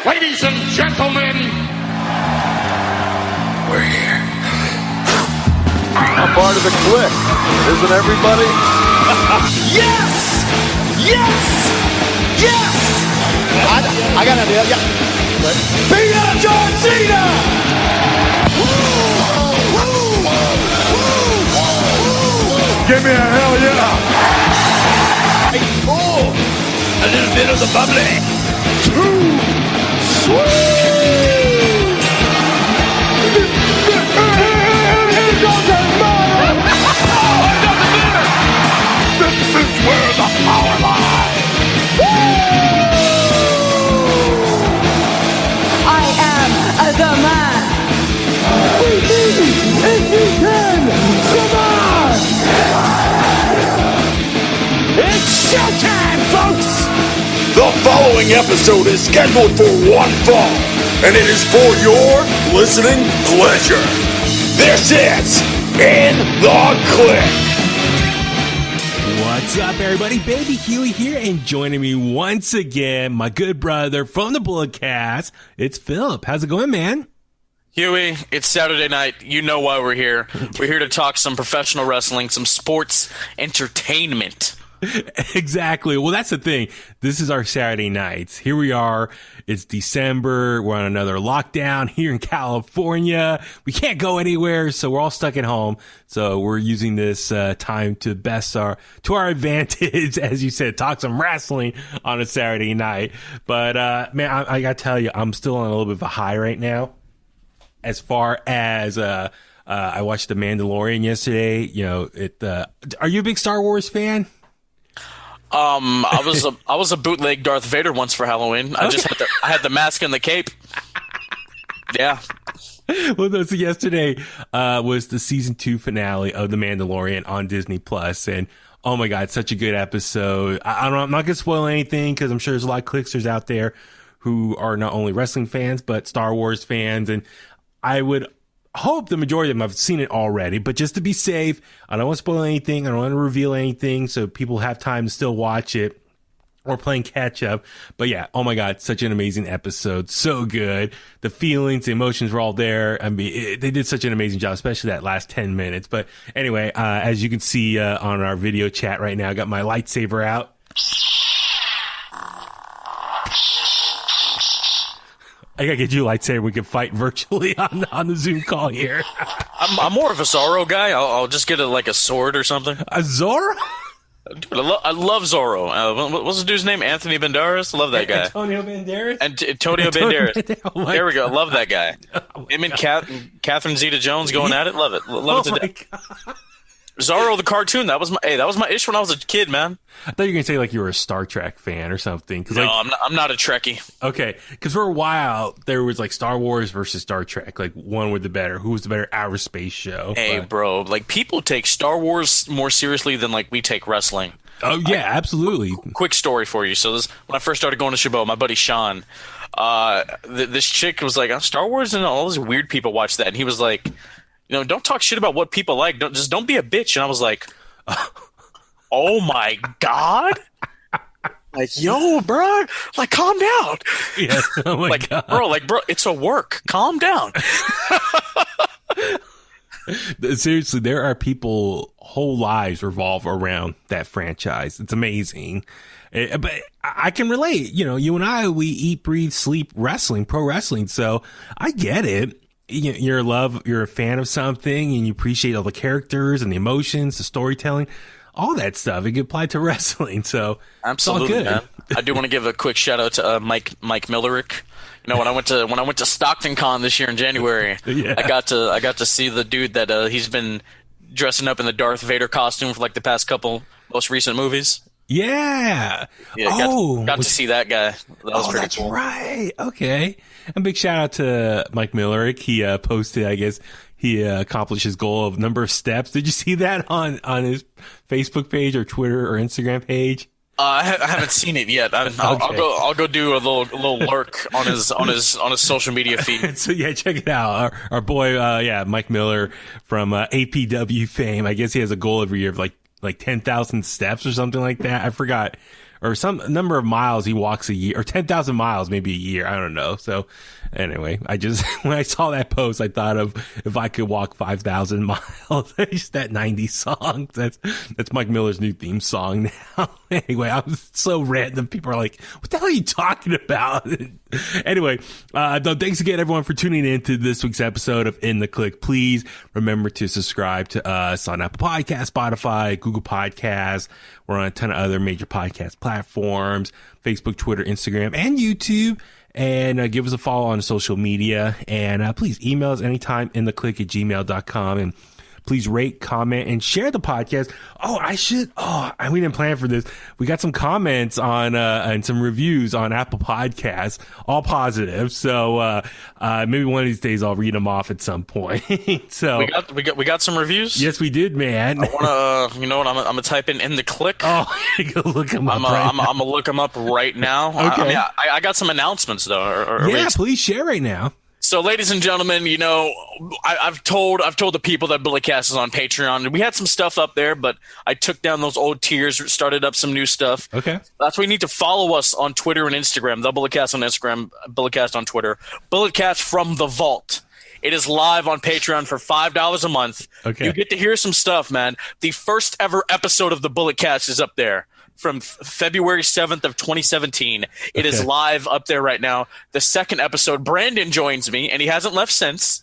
Ladies and gentlemen, we're here. I'm part of the Kliq, isn't everybody? Yes! Yes! Yes! I got an idea, yeah. Beat up John Cena! Give me a hell yeah! Oh, a little bit of the bubbly. Too sweet! Here goes the mother! This is where the power lies! I am the man. We need if we can survive! It's showtime, folks! The following episode is scheduled for one fall, and it is for your listening pleasure. This is In The Kliq. What's up, everybody? Baby Huey here, and joining me once again, my good brother from the Bloodcast, it's Philip. How's it going, man? Huey, it's Saturday night. You know why we're here. We're here to talk some professional wrestling, some sports entertainment. Exactly. Well, that's the thing. This is our Saturday nights. Here we are. It's December. We're on another lockdown here in California. We can't go anywhere, so we're all stuck at home. So we're using this time to to our advantage, as you said, talk some wrestling on a Saturday night. But man, I gotta tell you, I'm still on a little bit of a high right now. As far as I watched The Mandalorian yesterday. You know, are you a big Star Wars fan? I was a bootleg Darth Vader once for Halloween. I had the mask and the cape. Yeah. Well, so yesterday was the season 2 finale of The Mandalorian on Disney Plus, and oh my God, such a good episode. I'm not gonna spoil anything because I'm sure there's a lot of Kliqsters out there who are not only wrestling fans but Star Wars fans, and I would hope the majority of them have seen it already, but just to be safe, I don't want to spoil anything. I don't want to reveal anything, so people have time to still watch it or playing catch up. But yeah, oh my God, such an amazing episode. So good. The feelings, the emotions were all there. I mean, they did such an amazing job, especially that last 10 minutes. But anyway, as you can see on our video chat right now, I got my lightsaber out. I gotta get you a lightsaber. We can fight virtually on the Zoom call here. I'm more of a Zorro guy. I'll just get a sword or something. A Zorro? Dude, I love Zorro. What's the dude's name? Anthony Banderas? Love that guy. Antonio Banderas? Antonio Banderas. Oh there we go. God. Love that guy. Him and Catherine Zeta-Jones going at it. Love it. Love it to death. God. Zorro the cartoon. That was my ish when I was a kid, man. I thought you were gonna say like you were a Star Trek fan or something. No, I'm not a Trekkie. Okay, because for a while there was like Star Wars versus Star Trek, like one with the better. Who was the better outer space show? Hey, bro, like people take Star Wars more seriously than like we take wrestling. Oh yeah, absolutely. Quick story for you. So when I first started going to Chabot, my buddy Sean, this chick was like, Star Wars and all these weird people watch that, and he was like, don't talk shit about what people like. Don't be a bitch. And I was like, oh my God. Like, yo, bro, like, calm down. Yeah. Oh my God. Bro, it's a work. Calm down. Seriously, there are people whole lives revolve around that franchise. It's amazing. But I can relate. You and I, we eat, breathe, sleep wrestling, pro wrestling. So I get it. You're a fan of something and you appreciate all the characters and the emotions, the storytelling, all that stuff. It can apply to wrestling. So absolutely, it's all good. Man. I do want to give a quick shout out to Mike Millerick. When I went to Stockton Con this year in January, yeah. I got to see the dude that he's been dressing up in the Darth Vader costume for like the past couple most recent movies. Yeah. Got to see that guy. That was pretty that's cool. Right. Okay. A big shout out to Mike Millerick. He posted, I guess, he accomplished his goal of number of steps. Did you see that on his Facebook page or Twitter or Instagram page? I haven't seen it yet. I'll go do a little lurk on his social media feed. So yeah, check it out. Our boy, Mike Miller from APW fame. I guess he has a goal every year of like 10,000 steps or something like that. I forgot or some number of miles he walks a year, or 10,000 miles maybe a year. I don't know. So anyway, when I saw that post, I thought of if I could walk 5,000 miles. Just that 90s song. That's Mike Miller's new theme song now. Anyway, I was so random. People are like, what the hell are you talking about? Anyway, thanks again, everyone, for tuning in to this week's episode of In The Kliq. Please remember to subscribe to us on Apple Podcasts, Spotify, Google Podcasts. We're on a ton of other major podcast platforms, Facebook, Twitter, Instagram, and YouTube. And give us a follow on social media. And please email us anytime, inthekliq@gmail.com. And please rate, comment, and share the podcast. We didn't plan for this. We got some comments on and some reviews on Apple Podcasts, all positive. So maybe one of these days I'll read them off at some point. So we got some reviews. Yes, we did, man. I want to, you know what? I'm gonna type in the Kliq. Oh, go look them up. I'm gonna look them up right now. Okay. I got some announcements though. Please share right now. So, ladies and gentlemen, you know, I've told the people that Bulletcast is on Patreon. We had some stuff up there, but I took down those old tiers, started up some new stuff. Okay. That's why you need to follow us on Twitter and Instagram. The Bulletcast on Instagram, Bulletcast on Twitter. Bulletcast from the Vault. It is live on Patreon for $5 a month. Okay. You get to hear some stuff, man. The first ever episode of the Bulletcast is up there. From February 7th of 2017. It is live up there right now. The second episode, Brandon joins me, and he hasn't left since.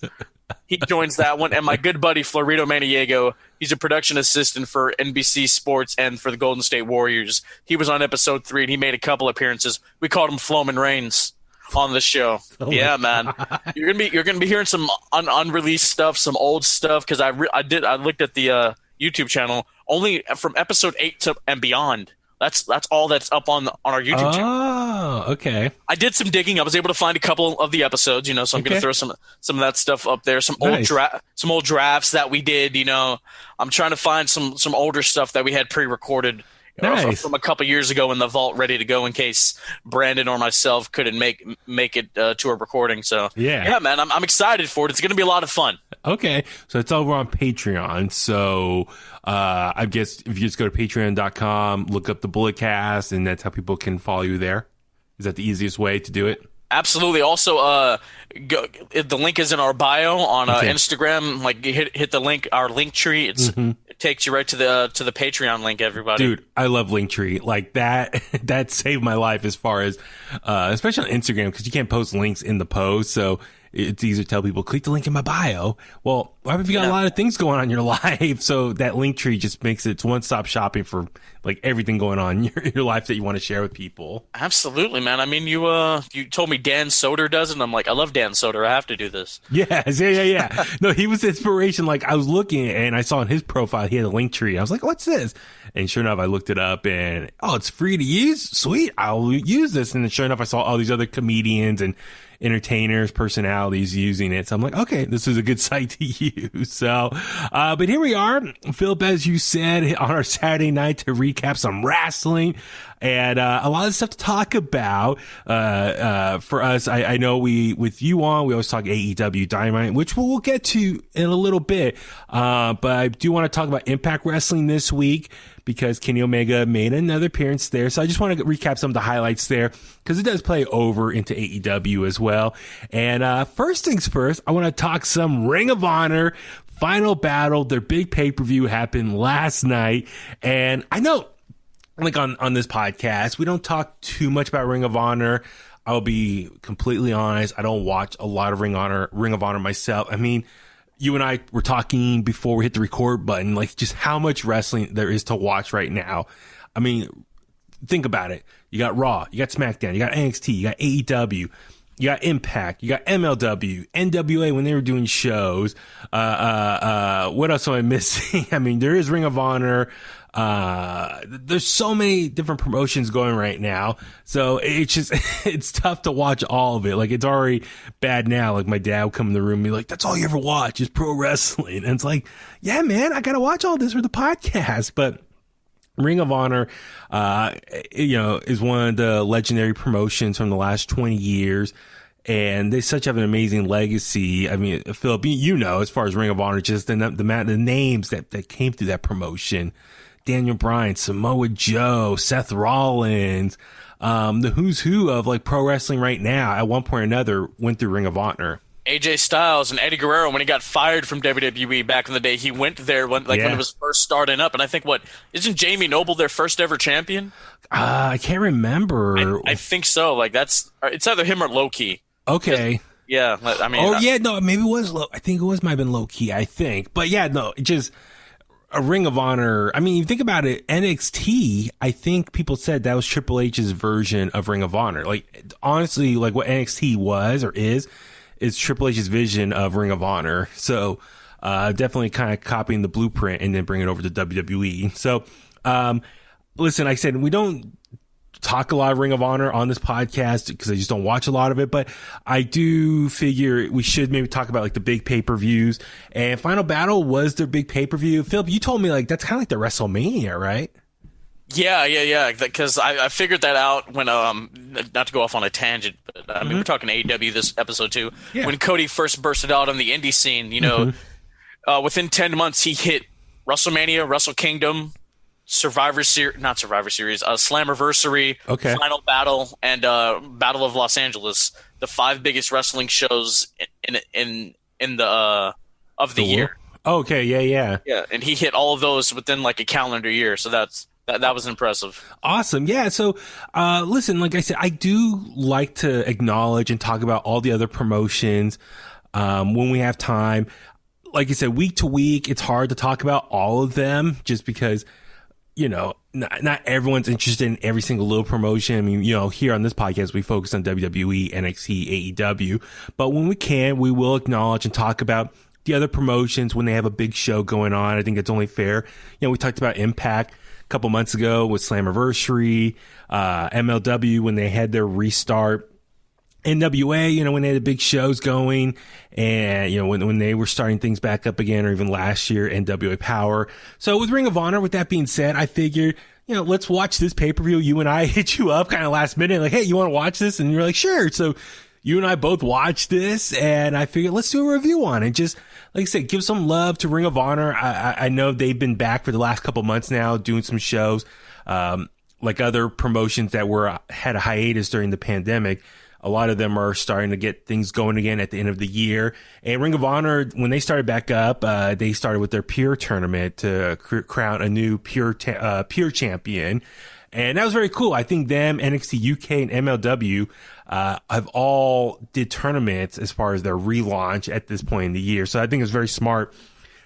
He joins that one. And my good buddy, Florido Maniego, he's a production assistant for NBC Sports and for the Golden State Warriors. He was on episode 3, and he made a couple appearances. We called him Floman Reigns on the show. Oh yeah, man. You're gonna be hearing some unreleased stuff, some old stuff, because I looked at the YouTube channel only from episode 8 and beyond. That's all that's up on our YouTube channel. Oh, okay. I did some digging. I was able to find a couple of the episodes, you know, so I'm going to throw some of that stuff up there. Some old drafts that we did, you know. I'm trying to find some older stuff that we had pre-recorded from a couple years ago in the vault, ready to go in case Brandon or myself couldn't make it to a recording. So yeah, man, I'm excited for it. It's going to be a lot of fun. Okay, so it's over on Patreon. So I guess if you just go to patreon.com, look up the Bulletcast, and that's how people can follow you there. Is that the easiest way to do it? Absolutely. Also, the link is in our bio on Instagram. Like, hit the link, our link tree. It takes you right to the Patreon link. Everybody, dude, I love Linktree. Like that. That saved my life as far as, especially on Instagram, because you can't post links in the post. So it's easier to tell people, click the link in my bio. Well, why have you got a lot of things going on in your life? So that Linktree just makes it one-stop shopping for like everything going on in your life that you want to share with people. Absolutely, man. I mean, you told me Dan Soder does it, and I'm like, I love Dan Soder. I have to do this. Yes, yeah. No, he was inspiration. Like, I was looking and I saw in his profile, he had a Linktree. I was like, what's this? And sure enough, I looked it up and, it's free to use? Sweet, I'll use this. And then sure enough, I saw all these other comedians and entertainers, personalities using it. So I'm like, okay, this is a good site to use. So, but here we are, Philip, as you said, on our Saturday night to recap some wrestling and a lot of stuff to talk about. For us, I know with you on, we always talk AEW Dynamite, which we'll get to in a little bit. But I do want to talk about Impact Wrestling this week, because Kenny Omega made another appearance there. So I just want to recap some of the highlights there, because it does play over into AEW as well. And first things first, I want to talk some Ring of Honor Final Battle. Their big pay-per-view happened last night. And I know, like on this podcast, we don't talk too much about Ring of Honor. I'll be completely honest. I don't watch a lot of Ring of Honor myself. I mean, you and I were talking before we hit the record button, like just how much wrestling there is to watch right now. I mean, think about it. You got Raw, you got SmackDown, you got NXT, you got AEW, you got Impact, you got MLW, NWA when they were doing shows. What else am I missing? I mean, there is Ring of Honor. There's so many different promotions going right now. So it's tough to watch all of it. Like, it's already bad now. Like, my dad would come in the room and be like, that's all you ever watch is pro wrestling. And it's like, yeah, man, I got to watch all this for the podcast. But Ring of Honor, is one of the legendary promotions from the last 20 years. And they such have an amazing legacy. I mean, Philip, as far as Ring of Honor, just the names that came through that promotion. Daniel Bryan, Samoa Joe, Seth Rollins, the who's who of like pro wrestling right now at one point or another went through Ring of Honor. AJ Styles and Eddie Guerrero, when he got fired from WWE back in the day, he went there when it was first starting up. And I think isn't Jamie Noble their first ever champion? I can't remember. I think so. Like it's either him or Low-Key. Okay. Yeah. I mean. No, maybe it was I think it might have been Low-Key, I think. But yeah, no, just a Ring of Honor. I mean, you think about it, NXT, I think people said that was Triple H's version of Ring of Honor. Like, honestly, like what NXT was or is Triple H's vision of Ring of Honor. So, definitely kind of copying the blueprint and then bring it over to WWE. So, listen, like I said, we don't talk a lot of Ring of Honor on this podcast because I just don't watch a lot of it, but I do figure we should maybe talk about like the big pay-per-views. And Final Battle was their big pay-per-view. Philip, you told me like that's kind of like the WrestleMania, right? Yeah. Because I figured that out when not to go off on a tangent, but I mean we're talking AEW this episode too. Yeah. When Cody first bursted out on the indie scene, you know, within 10 months he hit WrestleMania, Wrestle Kingdom, Slammiversary, Final Battle, and Battle of Los Angeles, the 5 biggest wrestling shows in the of the year. Okay, yeah. Yeah, and he hit all of those within like a calendar year, so that was impressive. Awesome. Yeah. So, listen, like I said, I do like to acknowledge and talk about all the other promotions, when we have time. Like I said, week to week, it's hard to talk about all of them just because, you know, not everyone's interested in every single little promotion. I mean, you know, here on this podcast, we focus on WWE, NXT, AEW, but when we can, we will acknowledge and talk about the other promotions when they have a big show going on. I think it's only fair. You know, we talked about Impact a couple months ago with Slammiversary, MLW when they had their restart, NWA, you know, when they had the big shows going, and, you know, when they were starting things back up again, or even last year, NWA Power. So with Ring of Honor, with that being said, I figured, you know, let's watch this pay-per-view. You and I hit you up kind of last minute, like, hey, you want to watch this? And you're like, sure. So you and I both watched this, and I figured let's do a review on it. Just, like I said, give some love to Ring of Honor. I know they've been back for the last couple months now doing some shows, like other promotions that had a hiatus during the pandemic. A lot of them are starting to get things going again at the end of the year. And Ring of Honor, when they started back up, they started with their Pure tournament to crown a new Pure champion. And that was very cool. I think them, NXT UK, and MLW have all did tournaments as far as their relaunch at this point in the year. So I think it's very smart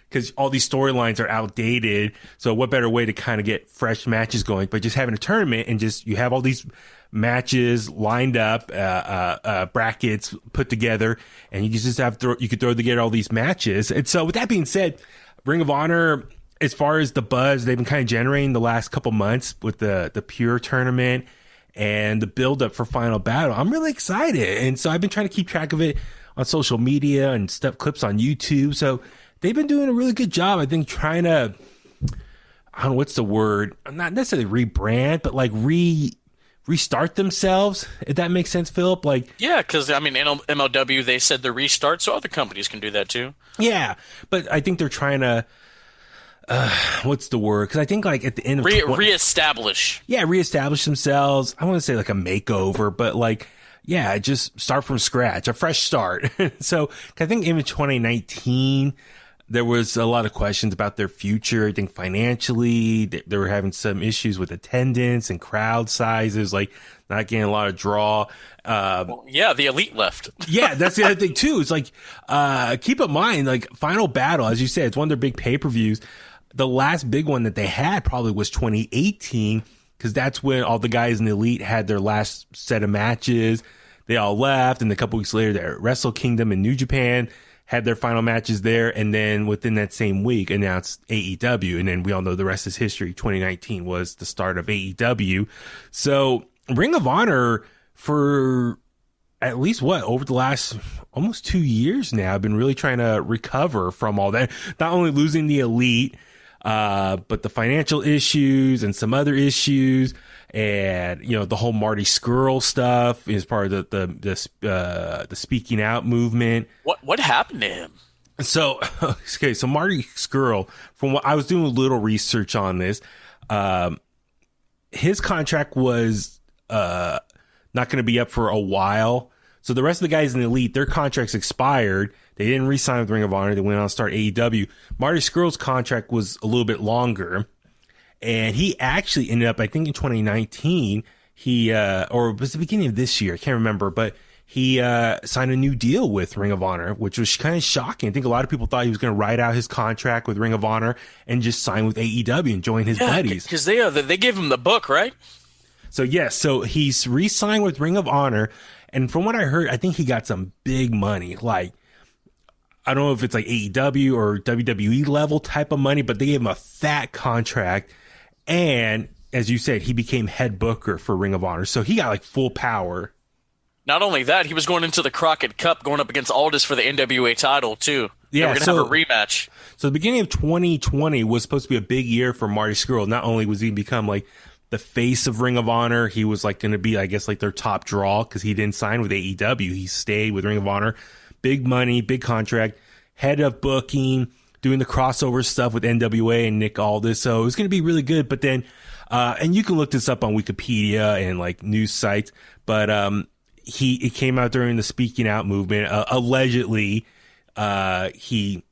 because all these storylines are outdated. So what better way to kind of get fresh matches going? But just having a tournament and just you have all these matches lined up, brackets put together, and you just you could throw together all these matches. And so with that being said, Ring of Honor, as far as the buzz they've been kind of generating the last couple months with the Pure tournament and the build up for Final Battle, I'm really excited. And so I've been trying to keep track of it on social media and stuff, clips on YouTube. So they've been doing a really good job, I think, trying to, I don't know, what's the word? Not necessarily rebrand, but like restart themselves, if that makes sense, Philip. Like, yeah, because I mean, MLW, they said the restart, so other companies can do that too. Yeah, but I think they're trying to, what's the word? Because I think like at the end of reestablish. Yeah, reestablish themselves. I want to say like a makeover, but like, yeah, just start from scratch, a fresh start. So I think in 2019, there was a lot of questions about their future. I think financially, they were having some issues with attendance and crowd sizes, like not getting a lot of draw. Yeah, the Elite left. Yeah, that's the other thing too. It's like, keep in mind, like Final Battle, as you said, it's one of their big pay-per-views. The last big one that they had probably was 2018, because that's when all the guys in the Elite had their last set of matches. They all left, and a couple weeks later, they're at Wrestle Kingdom in New Japan, had their final matches there, and then within that same week announced AEW, and then we all know the rest is history. 2019 was the start of AEW. So Ring of Honor, for at least over the last almost 2 years now, I've been really trying to recover from all that. Not only losing the Elite, but the financial issues and some other issues, and you know, the whole Marty Scurll stuff is part of the speaking out movement. What happened to him? So okay, so Marty Scurll, from what I was doing a little research on this, his contract was not going to be up for a while. So the rest of the guys in the Elite, their contracts expired. They didn't re-sign with Ring of Honor. They went on to start AEW. Marty Scurll's contract was a little bit longer. And he actually ended up, I think in 2019, or it was the beginning of this year, I can't remember, but he signed a new deal with Ring of Honor, which was kind of shocking. I think a lot of people thought he was going to ride out his contract with Ring of Honor and just sign with AEW and join his buddies. Because they gave him the book, right? So, yes, so he's re-signed with Ring of Honor. And from what I heard, I think he got some big money. Like, I don't know if it's like AEW or WWE level type of money, but they gave him a fat contract. And as you said, he became head booker for Ring of Honor. So he got like full power. Not only that, he was going into the Crockett Cup, going up against Aldis for the NWA title, too. Yeah, they were going to have a rematch. So the beginning of 2020 was supposed to be a big year for Marty Scurll. Not only was he become like the face of Ring of Honor, he was like going to be, I guess, like their top draw because he didn't sign with AEW. He stayed with Ring of Honor. Big money, big contract, head of booking, doing the crossover stuff with NWA and Nick Aldis. So it was going to be really good. But then, and you can look this up on Wikipedia and like news sites, but it came out during the Speaking Out movement. Allegedly, he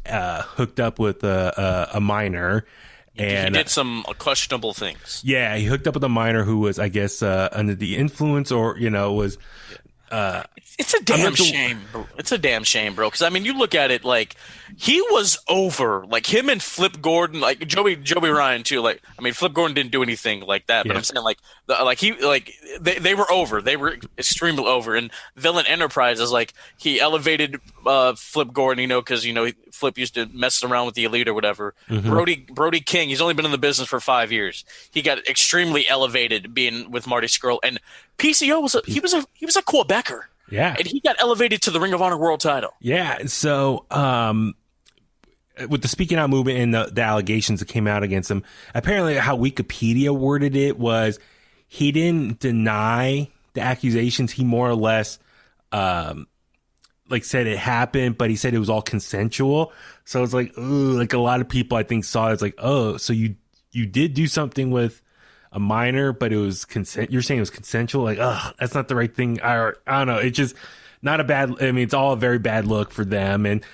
hooked up with a minor. And he did some questionable things. Yeah, he hooked up with a minor who was, I guess, under the influence, or was. It's a damn shame. It's a damn shame, bro. Because I mean, you look at it like he was over. Like him and Flip Gordon, like Joey Ryan too. Like I mean, Flip Gordon didn't do anything like that, but I'm saying they were over. They were extremely over. And Villain Enterprises, like he elevated Flip Gordon, because Flip used to mess around with the Elite or whatever. Mm-hmm. Brody King, he's only been in the business for 5 years. He got extremely elevated being with Marty Scurll, and PCO was a Quebecer. Yeah. And he got elevated to the Ring of Honor World title. Yeah. So, with the Speaking Out movement and the allegations that came out against him, apparently how Wikipedia worded it was he didn't deny the accusations. He more or less, said it happened, but he said it was all consensual. So it's like, ooh, like a lot of people I think saw it as like, oh, so you did do something with a minor, but it was consent. You're saying it was consensual. Like, oh, that's not the right thing. I don't know. It's just not a bad. I mean, it's all a very bad look for them. And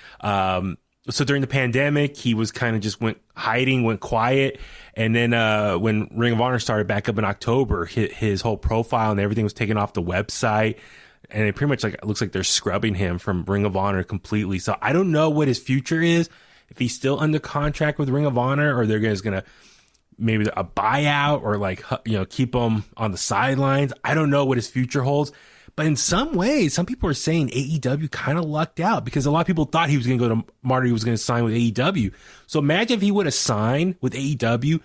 so during the pandemic, he was kind of just went quiet. And then when Ring of Honor started back up in October, his whole profile and everything was taken off the website. And it pretty much it looks like they're scrubbing him from Ring of Honor completely. So I don't know what his future is. If he's still under contract with Ring of Honor, or they're just gonna maybe a buyout, or keep him on the sidelines. I don't know what his future holds, but in some ways, some people are saying AEW kind of lucked out because a lot of people thought he was going to go to Marty, was going to sign with AEW. So imagine if he would have signed with AEW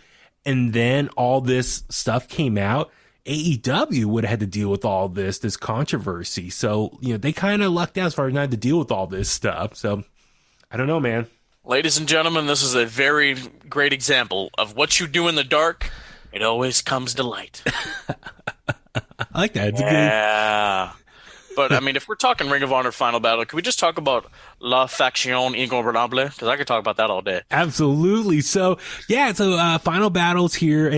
and then all this stuff came out, AEW would have had to deal with all this controversy. So, they kind of lucked out as far as not to deal with all this stuff. So I don't know, man. Ladies and gentlemen, this is a very great example of what you do in the dark, it always comes to light. I like that. It's yeah. But, I mean, if we're talking Ring of Honor Final Battle, can we just talk about La Faction Ingobernable? Because I could talk about that all day. Absolutely. So, Final Battle's here.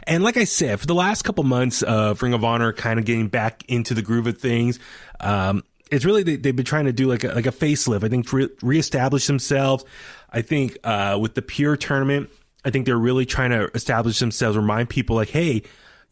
And like I said, for the last couple months of Ring of Honor kind of getting back into the groove of things, it's really, they've been trying to do like a facelift. I think to reestablish themselves. I think with the Pure tournament, I think they're really trying to establish themselves, remind people like, hey,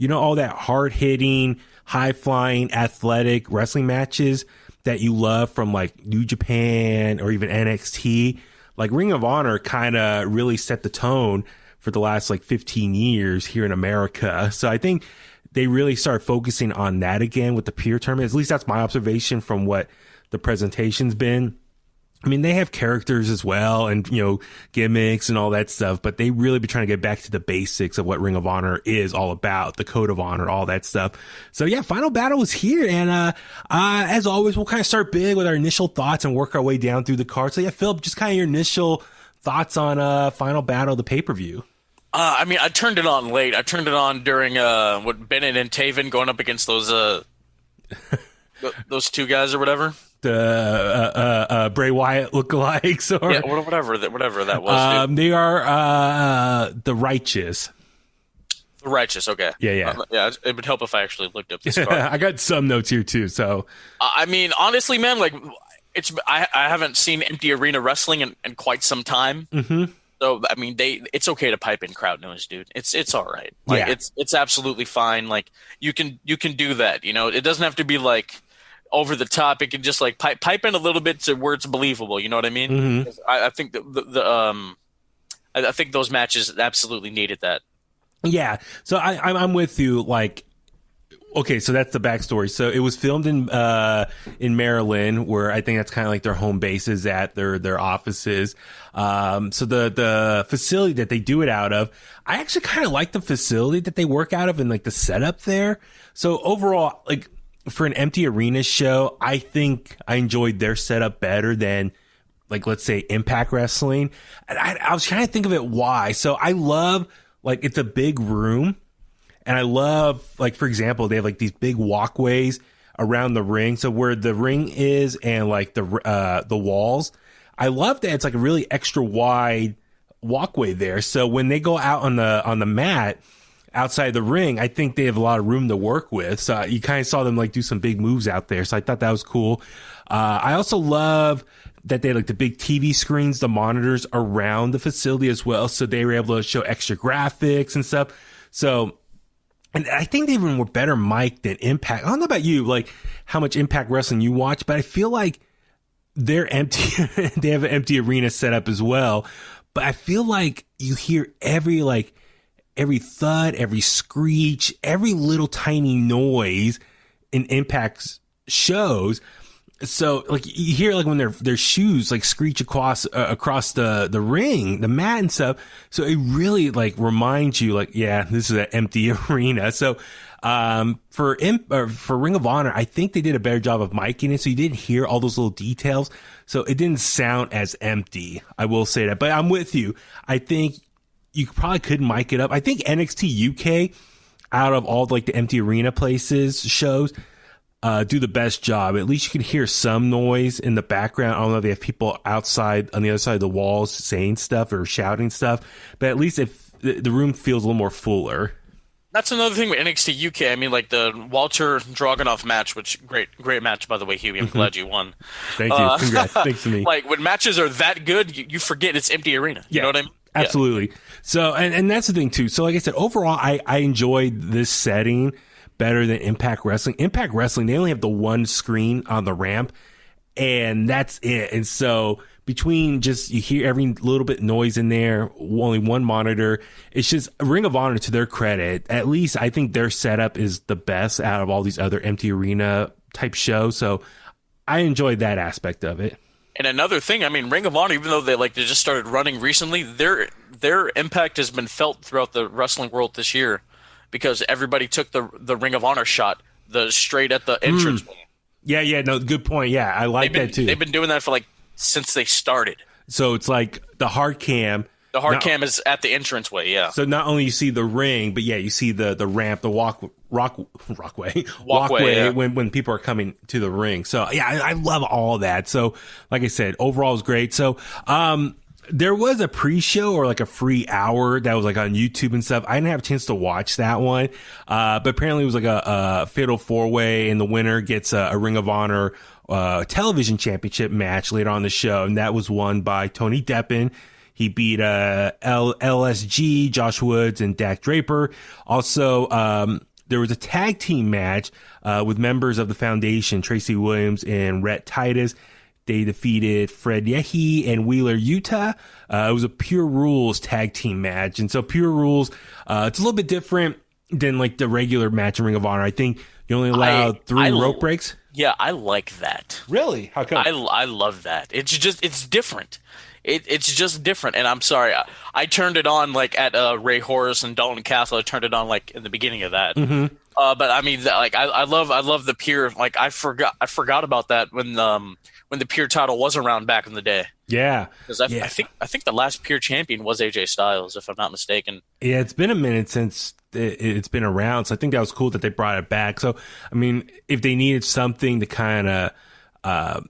all that hard-hitting, high-flying, athletic wrestling matches that you love from like New Japan or even NXT, like Ring of Honor kind of really set the tone for the last 15 years here in America. So I think they really start focusing on that again with the Pure tournament. At least that's my observation from what the presentation's been. I mean, they have characters as well and, gimmicks and all that stuff, but they really be trying to get back to the basics of what Ring of Honor is all about, the Code of Honor, all that stuff. So yeah, Final Battle is here. And, as always, we'll kind of start big with our initial thoughts and work our way down through the card. So yeah, Philip, just kind of your initial thoughts on, Final Battle, the pay-per-view. I mean, I turned it on late. I turned it on during, Bennett and Taven going up against those two guys or whatever. The Bray Wyatt lookalikes, or whatever that was. They are the Righteous. Righteous, okay. Yeah. Yeah, it would help if I actually looked up this card. I got some notes here too. So, I mean, honestly, man, like I haven't seen empty arena wrestling in quite some time. mm-hmm. So I mean, it's okay to pipe in crowd noise, dude. It's all right. Like Yeah. it's absolutely fine. Like you can do that. You know, it doesn't have to be like over the top. It can just like pipe in a little bit to where it's believable. You know what I mean? Mm-hmm. I think I think those matches absolutely needed that. Yeah. So I'm with you. Like, okay, so that's the backstory. So it was filmed in Maryland, where I think that's kind of like their home base is at, their offices. So the facility that they do it out of, I actually kind of like the facility that they work out of and like the setup there. So overall, like for an empty arena show, I think I enjoyed their setup better than, like, let's say Impact Wrestling. And I was trying to think of it why. So I love, like, it's a big room. And I love, like, for example, they have like these big walkways around the ring. So where the ring is and like the walls, I love that it's like a really extra wide walkway there. So when they go out on the mat outside the ring, I think they have a lot of room to work with. So you kind of saw them like do some big moves out there. So I thought that was cool. I also love that they had like the big TV screens, the monitors around the facility as well. So they were able to show extra graphics and stuff. So, and I think they even were better mic'd than Impact. I don't know about you, like how much Impact Wrestling you watch, but I feel like they're empty. They have an empty arena set up as well. But I feel like you hear every thud, every screech, every little tiny noise in Impact's shows. So like you hear like when their shoes like screech across the ring, the mat and stuff. So it really like reminds you like, yeah, this is an empty arena. So for Ring of Honor, I think they did a better job of miking it, so you didn't hear all those little details. So it didn't sound as empty. I will say that, but I'm with you. I think you probably could mic it up. I think NXT UK, out of all like the empty arena places shows, do the best job. At least you can hear some noise in the background. I don't know if they have people outside on the other side of the walls saying stuff or shouting stuff, but at least if the room feels a little more fuller. That's another thing with NXT UK. I mean, like the Walter Dragunov match, which great match, by the way, Huey. I'm glad you won. Thank you. Congrats. Thanks to me. Like when matches are that good, you forget it's empty arena. You know what I mean? Absolutely. Yeah. So, and that's the thing too. So like I said, overall, I enjoyed this setting better than Impact Wrestling. Impact Wrestling, they only have the one screen on the ramp, and that's it. And so between just, you hear every little bit noise in there, only one monitor. It's just Ring of Honor, to their credit. At least I think their setup is the best out of all these other empty arena type shows. So I enjoyed that aspect of it. And another thing, I mean, Ring of Honor, even though they just started running recently, their impact has been felt throughout the wrestling world this year, because everybody took the Ring of Honor shot, the straight at the entrance. Yeah, no, good point. Yeah, I like that too. They've been doing that for since they started. So it's like the hard cam. The hard cam is at the entranceway, yeah. So not only you see the ring, but yeah, you see the ramp, the walkway yeah. when people are coming to the ring. So yeah, I love all that. So like I said, overall is great. So there was a pre-show or like a free hour that was like on YouTube and stuff. I didn't have a chance to watch that one. But apparently it was like a fatal 4-way, and the winner gets a Ring of Honor television championship match later on the show. And that was won by Tony Deppen. He beat LSG, Josh Woods, and Dak Draper. Also, there was a tag team match with members of the Foundation, Tracy Williams and Rhett Titus. They defeated Fred Yehi and Wheeler Utah. It was a Pure Rules tag team match. And so Pure Rules, it's a little bit different than like the regular match in Ring of Honor. I think you only allow 3 rope breaks. Yeah, I like that. Really? How come? I love that. It's different. It's just different. And I'm sorry, I turned it on like at Ray Horace and Dalton Castle. I turned it on like in the beginning of that. Mm-hmm. But I mean, like I love the Pure. Like I forgot about that when the Pure title was around back in the day. Yeah, because I think the last Pure champion was AJ Styles, if I'm not mistaken. Yeah, it's been a minute since it's been around, so I think that was cool that they brought it back. So I mean, if they needed something to kind of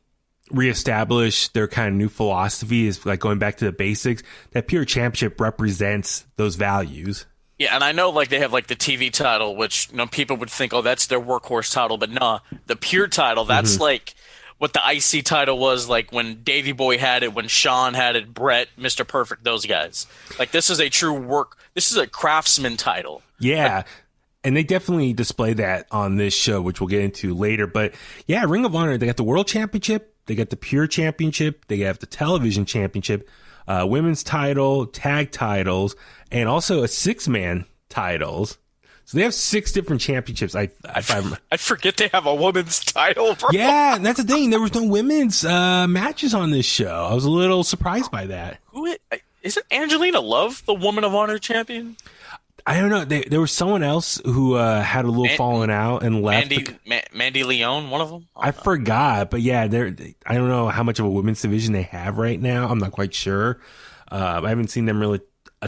reestablish their kind of new philosophy, is like going back to the basics, that Pure Championship represents those values. Yeah, and I know like they have like the TV title, which people would think, oh, that's their workhorse title, but nah, the pure title, that's like what the IC title was like when Davey Boy had it, when Sean had it, Brett, Mr. Perfect, those guys. Like this is a this is a craftsman title. Yeah. And they definitely display that on this show, which we'll get into later. But yeah, Ring of Honor, they got the World Championship, they got the Pure Championship, they have the Television Championship, women's title, tag titles, and also a 6-man titles. So they have 6 different championships. I forget they have a women's title, bro. Yeah, and that's the thing. There was no women's matches on this show. I was a little surprised by that. Isn't Angelina Love the Woman of Honor champion? I don't know. There was someone else who had a little falling out and left. Mandy Leon, one of them? I forgot. But yeah, I don't know how much of a women's division they have right now. I'm not quite sure. I haven't seen them really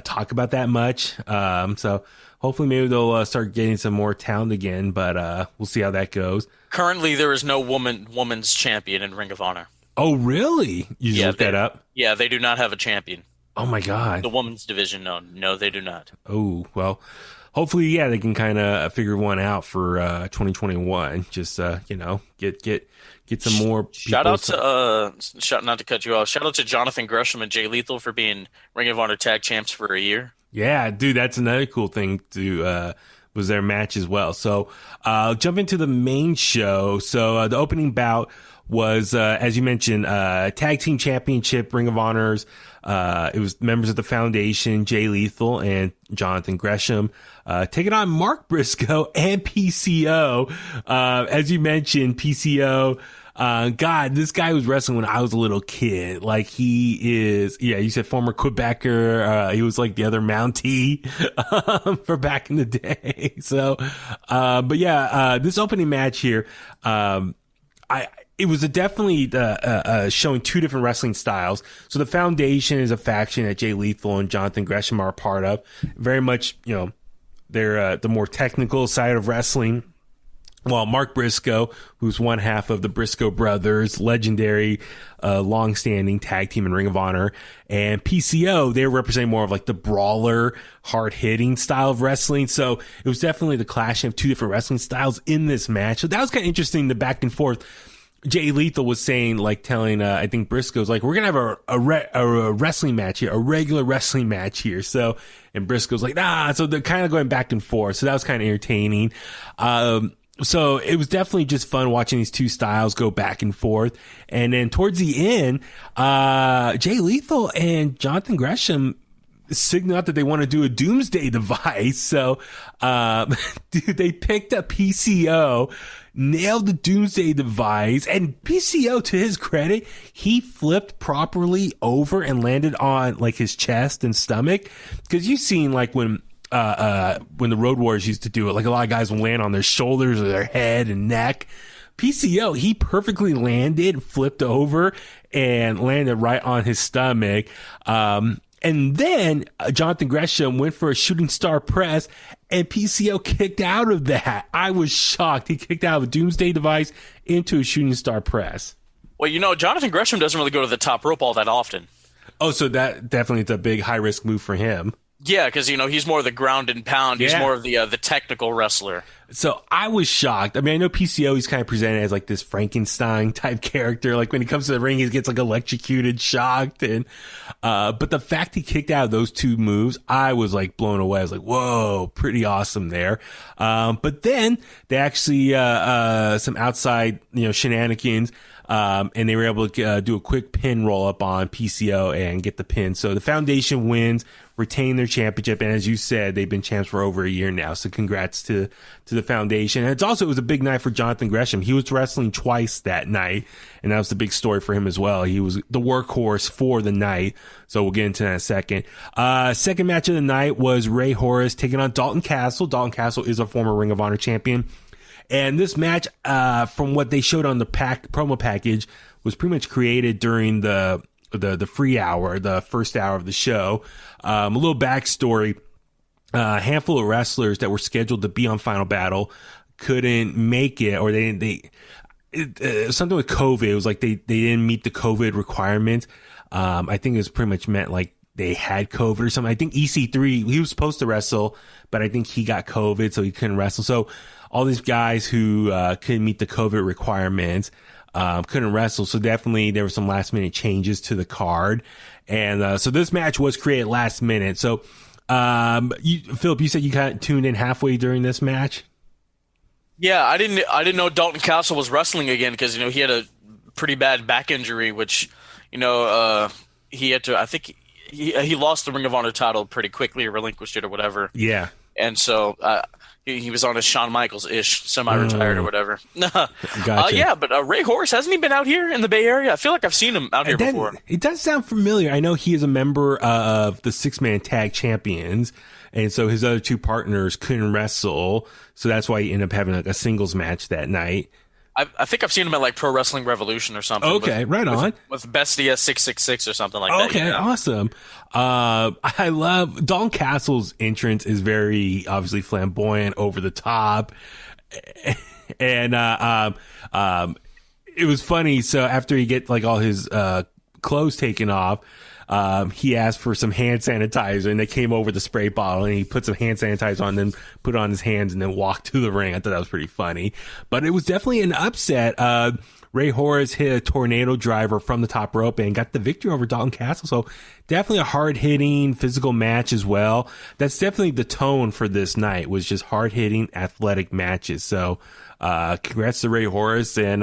talk about that much. So hopefully maybe they'll start getting some more talent again. But we'll see how that goes. Currently, there is no woman's champion in Ring of Honor. Oh, really? You just looked that up? Yeah, they do not have a champion. Oh my God. The women's division, no, they do not. Oh, well, hopefully, yeah, they can kind of figure one out for 2021. Just, get some more people. Shout out to, not to cut you off, shout out to Jonathan Gresham and Jay Lethal for being Ring of Honor tag champs for a year. Yeah, dude, that's another cool thing was their match as well. So, jump into the main show. So, the opening bout was, as you mentioned, tag team championship, Ring of Honors. It was members of the Foundation, Jay Lethal and Jonathan Gresham, taking on Mark Briscoe and PCO. As you mentioned, PCO, God, this guy was wrestling when I was a little kid. Like he is, yeah, you said former Quebecer. He was like the other Mountie, for back in the day. So, but yeah, this opening match here, it was definitely showing 2 different wrestling styles. So the Foundation is a faction that Jay Lethal and Jonathan Gresham are a part of. Very much, they're the more technical side of wrestling. While Mark Briscoe, who's one half of the Briscoe brothers, legendary, long-standing tag team in Ring of Honor, and PCO, they're representing more of like the brawler, hard-hitting style of wrestling. So it was definitely the clash of 2 different wrestling styles in this match. So that was kind of interesting, the back and forth. Jay Lethal was saying, like, telling, I think Briscoe's like, we're going to have a wrestling match here, a regular wrestling match here. So, and Briscoe's like, nah. So they're kind of going back and forth. So that was kind of entertaining. So it was definitely just fun watching these 2 styles go back and forth. And then towards the end, Jay Lethal and Jonathan Gresham signal out that they want to do a doomsday device. So, dude, they picked up PCO, nailed the doomsday device, and PCO, to his credit, he flipped properly over and landed on like his chest and stomach. Cause you've seen like when the Road Warriors used to do it, like a lot of guys will land on their shoulders or their head and neck. PCO, he perfectly landed, flipped over and landed right on his stomach. And then Jonathan Gresham went for a shooting star press, and PCO kicked out of that. I was shocked. He kicked out of a doomsday device into a shooting star press. Well, Jonathan Gresham doesn't really go to the top rope all that often. Oh, so that definitely is a big high-risk move for him. Yeah, because, he's more of the ground and pound. He's more of the technical wrestler. So I was shocked. I mean, I know PCO, he's kind of presented as like this Frankenstein type character. Like when he comes to the ring, he gets like electrocuted, shocked. And, but the fact he kicked out of those 2 moves, I was like blown away. I was like, whoa, pretty awesome there. But then they actually, some outside, shenanigans. And they were able to do a quick pin roll up on PCO and get the pin. So the Foundation wins, retain their championship. And as you said, they've been champs for over a year now. So congrats to the Foundation. And it was a big night for Jonathan Gresham. He was wrestling twice that night. And that was the big story for him as well. He was the workhorse for the night. So we'll get into that in a second. Second match of the night was Ray Horace taking on Dalton Castle. Dalton Castle is a former Ring of Honor champion. And this match, from what they showed on the promo package, was pretty much created during the free hour, the first hour of the show. A little backstory: a handful of wrestlers that were scheduled to be on Final Battle couldn't make it, or something with COVID. It was like they didn't meet the COVID requirements. I think it was pretty much meant like they had COVID or something. I think EC3, he was supposed to wrestle, but I think he got COVID, so he couldn't wrestle. So all these guys who couldn't meet the COVID requirements couldn't wrestle. So definitely there were some last minute changes to the card. And so this match was created last minute. So Philip, you said you kind of tuned in halfway during this match? Yeah, I didn't know Dalton Castle was wrestling again because he had a pretty bad back injury, which he had to. I think he lost the Ring of Honor title pretty quickly, or relinquished it, or whatever. Yeah, and so he was on a Shawn Michaels-ish, semi-retired or whatever. Gotcha. Yeah, but Ray Horace, hasn't he been out here in the Bay Area? I feel like I've seen him out here before. It does sound familiar. I know he is a member of the 6-man tag champions, and so his other two partners couldn't wrestle, so that's why he ended up having like a singles match that night. I think I've seen him at like Pro Wrestling Revolution or something. Okay, right on. With Bestia 666 or something like that. Okay, awesome. I love Dalton Castle's entrance is very obviously flamboyant, over the top, and it was funny. So after he get like all his clothes taken off, he asked for some hand sanitizer, and they came over the spray bottle, and he put some hand sanitizer on, then put it on his hands, and then walked to the ring. I thought that was pretty funny, but it was definitely an upset. Ray Horace hit a tornado driver from the top rope and got the victory over Dalton Castle. So definitely a hard hitting physical match as well. That's definitely the tone for this night, was just hard hitting athletic matches. So, congrats to Ray Horace, and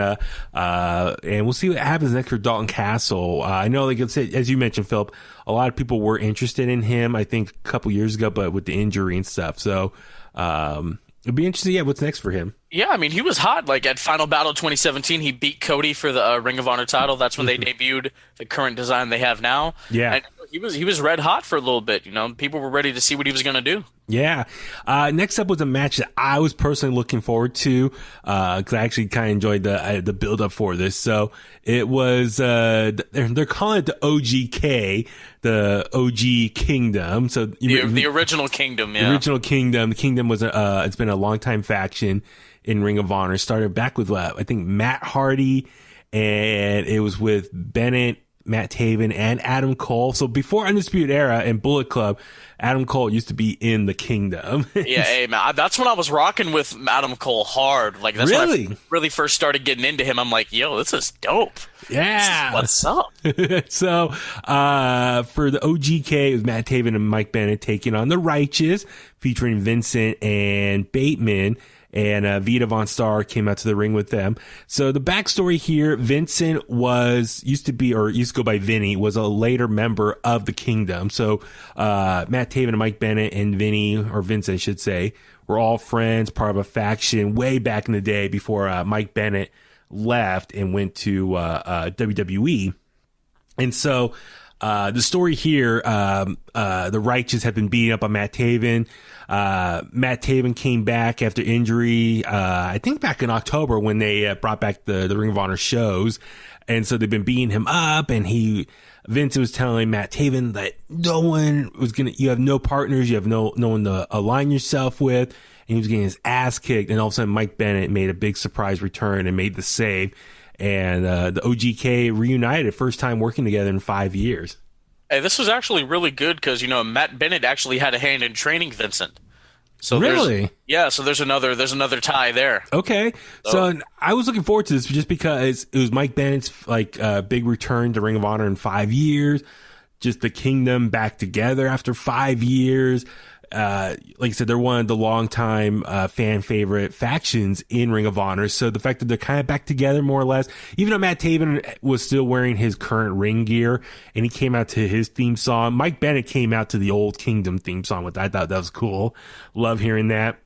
we'll see what happens next for Dalton Castle. I know, like I said, as you mentioned, Philip, a lot of people were interested in him, I think a couple years ago, but with the injury and stuff. So, it'd be interesting. Yeah, what's next for him? Yeah, I mean, he was hot. Like at Final Battle 2017, he beat Cody for the Ring of Honor title. That's when they debuted the current design they have now. Yeah, and he was red hot for a little bit. People were ready to see what he was going to do. Yeah. Next up was a match that I was personally looking forward to, cause I actually kind of enjoyed the build up for this. So it was, they're calling it the OGK, the OG Kingdom. So the original Kingdom, yeah. The original Kingdom. The Kingdom was, it's been a long time faction in Ring of Honor. Started back with, I think Matt Hardy, and it was with Bennett, Matt Taven, and Adam Cole. So before Undisputed Era and Bullet Club, Adam Cole used to be in the Kingdom. Yeah, hey man, that's when I was rocking with Adam Cole hard. Like that's when I really first started getting into him. I'm like, yo, this is dope. Yeah, what's up? So for the OGK, it was Matt Taven and Mike Bennett taking on the Righteous, featuring Vincent and Bateman. And Vita Von Star came out to the ring with them. So the backstory here, Vincent used to go by Vinny, was a later member of the Kingdom. So Matt Taven and Mike Bennett and Vinny, or Vincent I should say, were all friends, part of a faction way back in the day before Mike Bennett left and went to WWE. And so the story here, the Righteous have been beating up on Matt Taven. Matt Taven came back after injury, I think back in October when they brought back the Ring of Honor shows. And so they've been beating him up, and Vince was telling Matt Taven that you have no partners, you have no one to align yourself with. And he was getting his ass kicked. And all of a sudden Mike Bennett made a big surprise return and made the save. And the OGK reunited, first time working together in 5 years. Hey, this was actually really good because Matt Bennett actually had a hand in training Vincent. So really, so there's another tie there. Okay, so I was looking forward to this just because it was Mike Bennett's big return to Ring of Honor in 5 years. Just the Kingdom back together after 5 years. Like I said, they're one of the longtime fan favorite factions in Ring of Honor. So the fact that they're kind of back together more or less, even though Matt Taven was still wearing his current ring gear and he came out to his theme song, Mike Bennett came out to the old Kingdom theme song, which I thought that was cool. Love hearing that.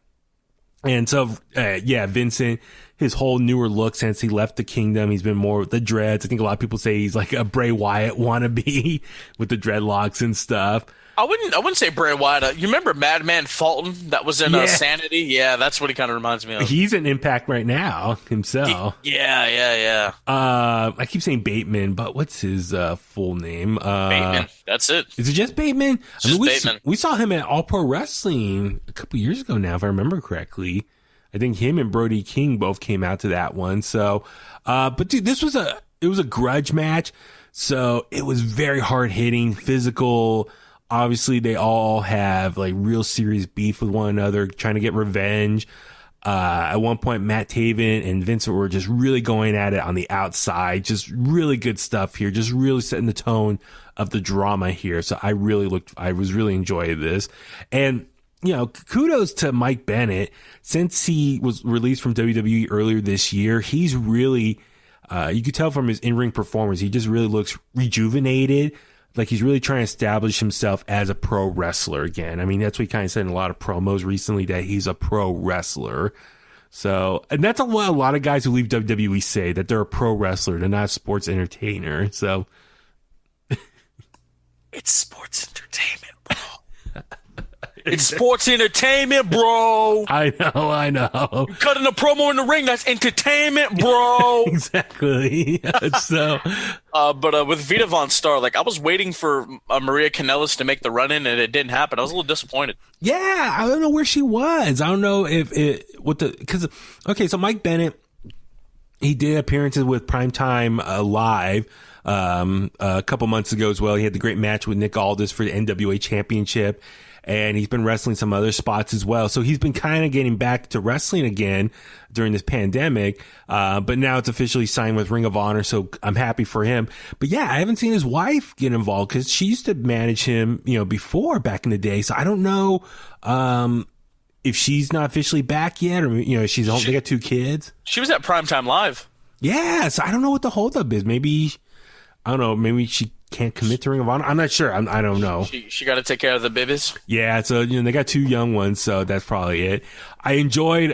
And so, Vincent, his whole newer look since he left the Kingdom, he's been more with the dreads. I think a lot of people say he's like a Bray Wyatt wannabe with the dreadlocks and stuff. I wouldn't say Bray Wyatt. You remember Madman Fulton that was in Sanity? Yeah, that's what he kind of reminds me of. He's in Impact right now himself. Yeah. I keep saying Bateman, but what's his full name? Bateman. That's it. Is it just Bateman? Bateman. We saw him at All Pro Wrestling a couple years ago now, if I remember correctly. I think him and Brody King both came out to that one. So, but dude, it was a grudge match. So it was very hard hitting, physical. Obviously, they all have like real serious beef with one another, trying to get revenge. At one point, Matt Taven and Vincent were just really going at it on the outside. Just really good stuff here. Just really setting the tone of the drama here. So I was really enjoying this. And, you know, kudos to Mike Bennett. Since he was released from WWE earlier this year, he's really, you could tell from his in-ring performance, he just really looks rejuvenated. Like he's really trying to establish himself as a pro wrestler again. I mean, that's what he kind of said in a lot of promos recently, that he's a pro wrestler. So, and that's a lot of guys who leave WWE say, that they're a pro wrestler. They're not a sports entertainer. So it's sports entertainment, bro. It's sports entertainment, bro. I know. You cutting a promo in the ring, that's entertainment, bro. Exactly. So, but with Vita Von Star, like I was waiting for Maria Kanellis to make the run in, and it didn't happen. I was a little disappointed. Yeah, I don't know where she was. I don't know so Mike Bennett, he did appearances with Primetime Live a couple months ago as well. He had the great match with Nick Aldis for the NWA Championship. And he's been wrestling some other spots as well. So he's been kind of getting back to wrestling again during this pandemic. But now it's officially signed with Ring of Honor. So I'm happy for him. But yeah, I haven't seen his wife get involved because she used to manage him, you know, before back in the day. So I don't know, if she's not officially back yet, or, you know, they got 2 kids. She was at Primetime Live. Yeah. So I don't know what the holdup is. Maybe she can't commit to Ring of Honor. I'm not sure. I don't know. She got to take care of the babies. Yeah, so you know they got 2 young ones, so that's probably it. I enjoyed.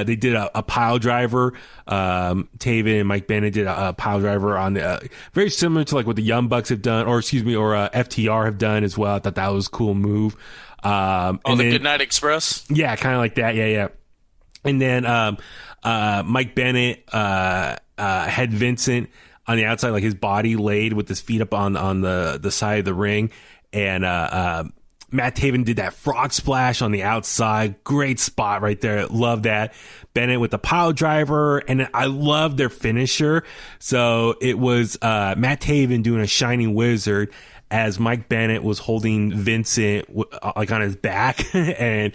They did a pile driver. Taven and Mike Bennett did a pile driver on the very similar to like what the Young Bucks have done, or FTR have done as well. I thought that was a cool move. And the Goodnight Express. Yeah, kind of like that. Yeah. And then Mike Bennett had Vincent on the outside, like his body laid with his feet up on the side of the ring. And Matt Taven did that frog splash on the outside. Great spot right there. Love that. Bennett with the pile driver. And I love their finisher. So it was Matt Taven doing a Shining Wizard as Mike Bennett was holding Vincent like on his back. And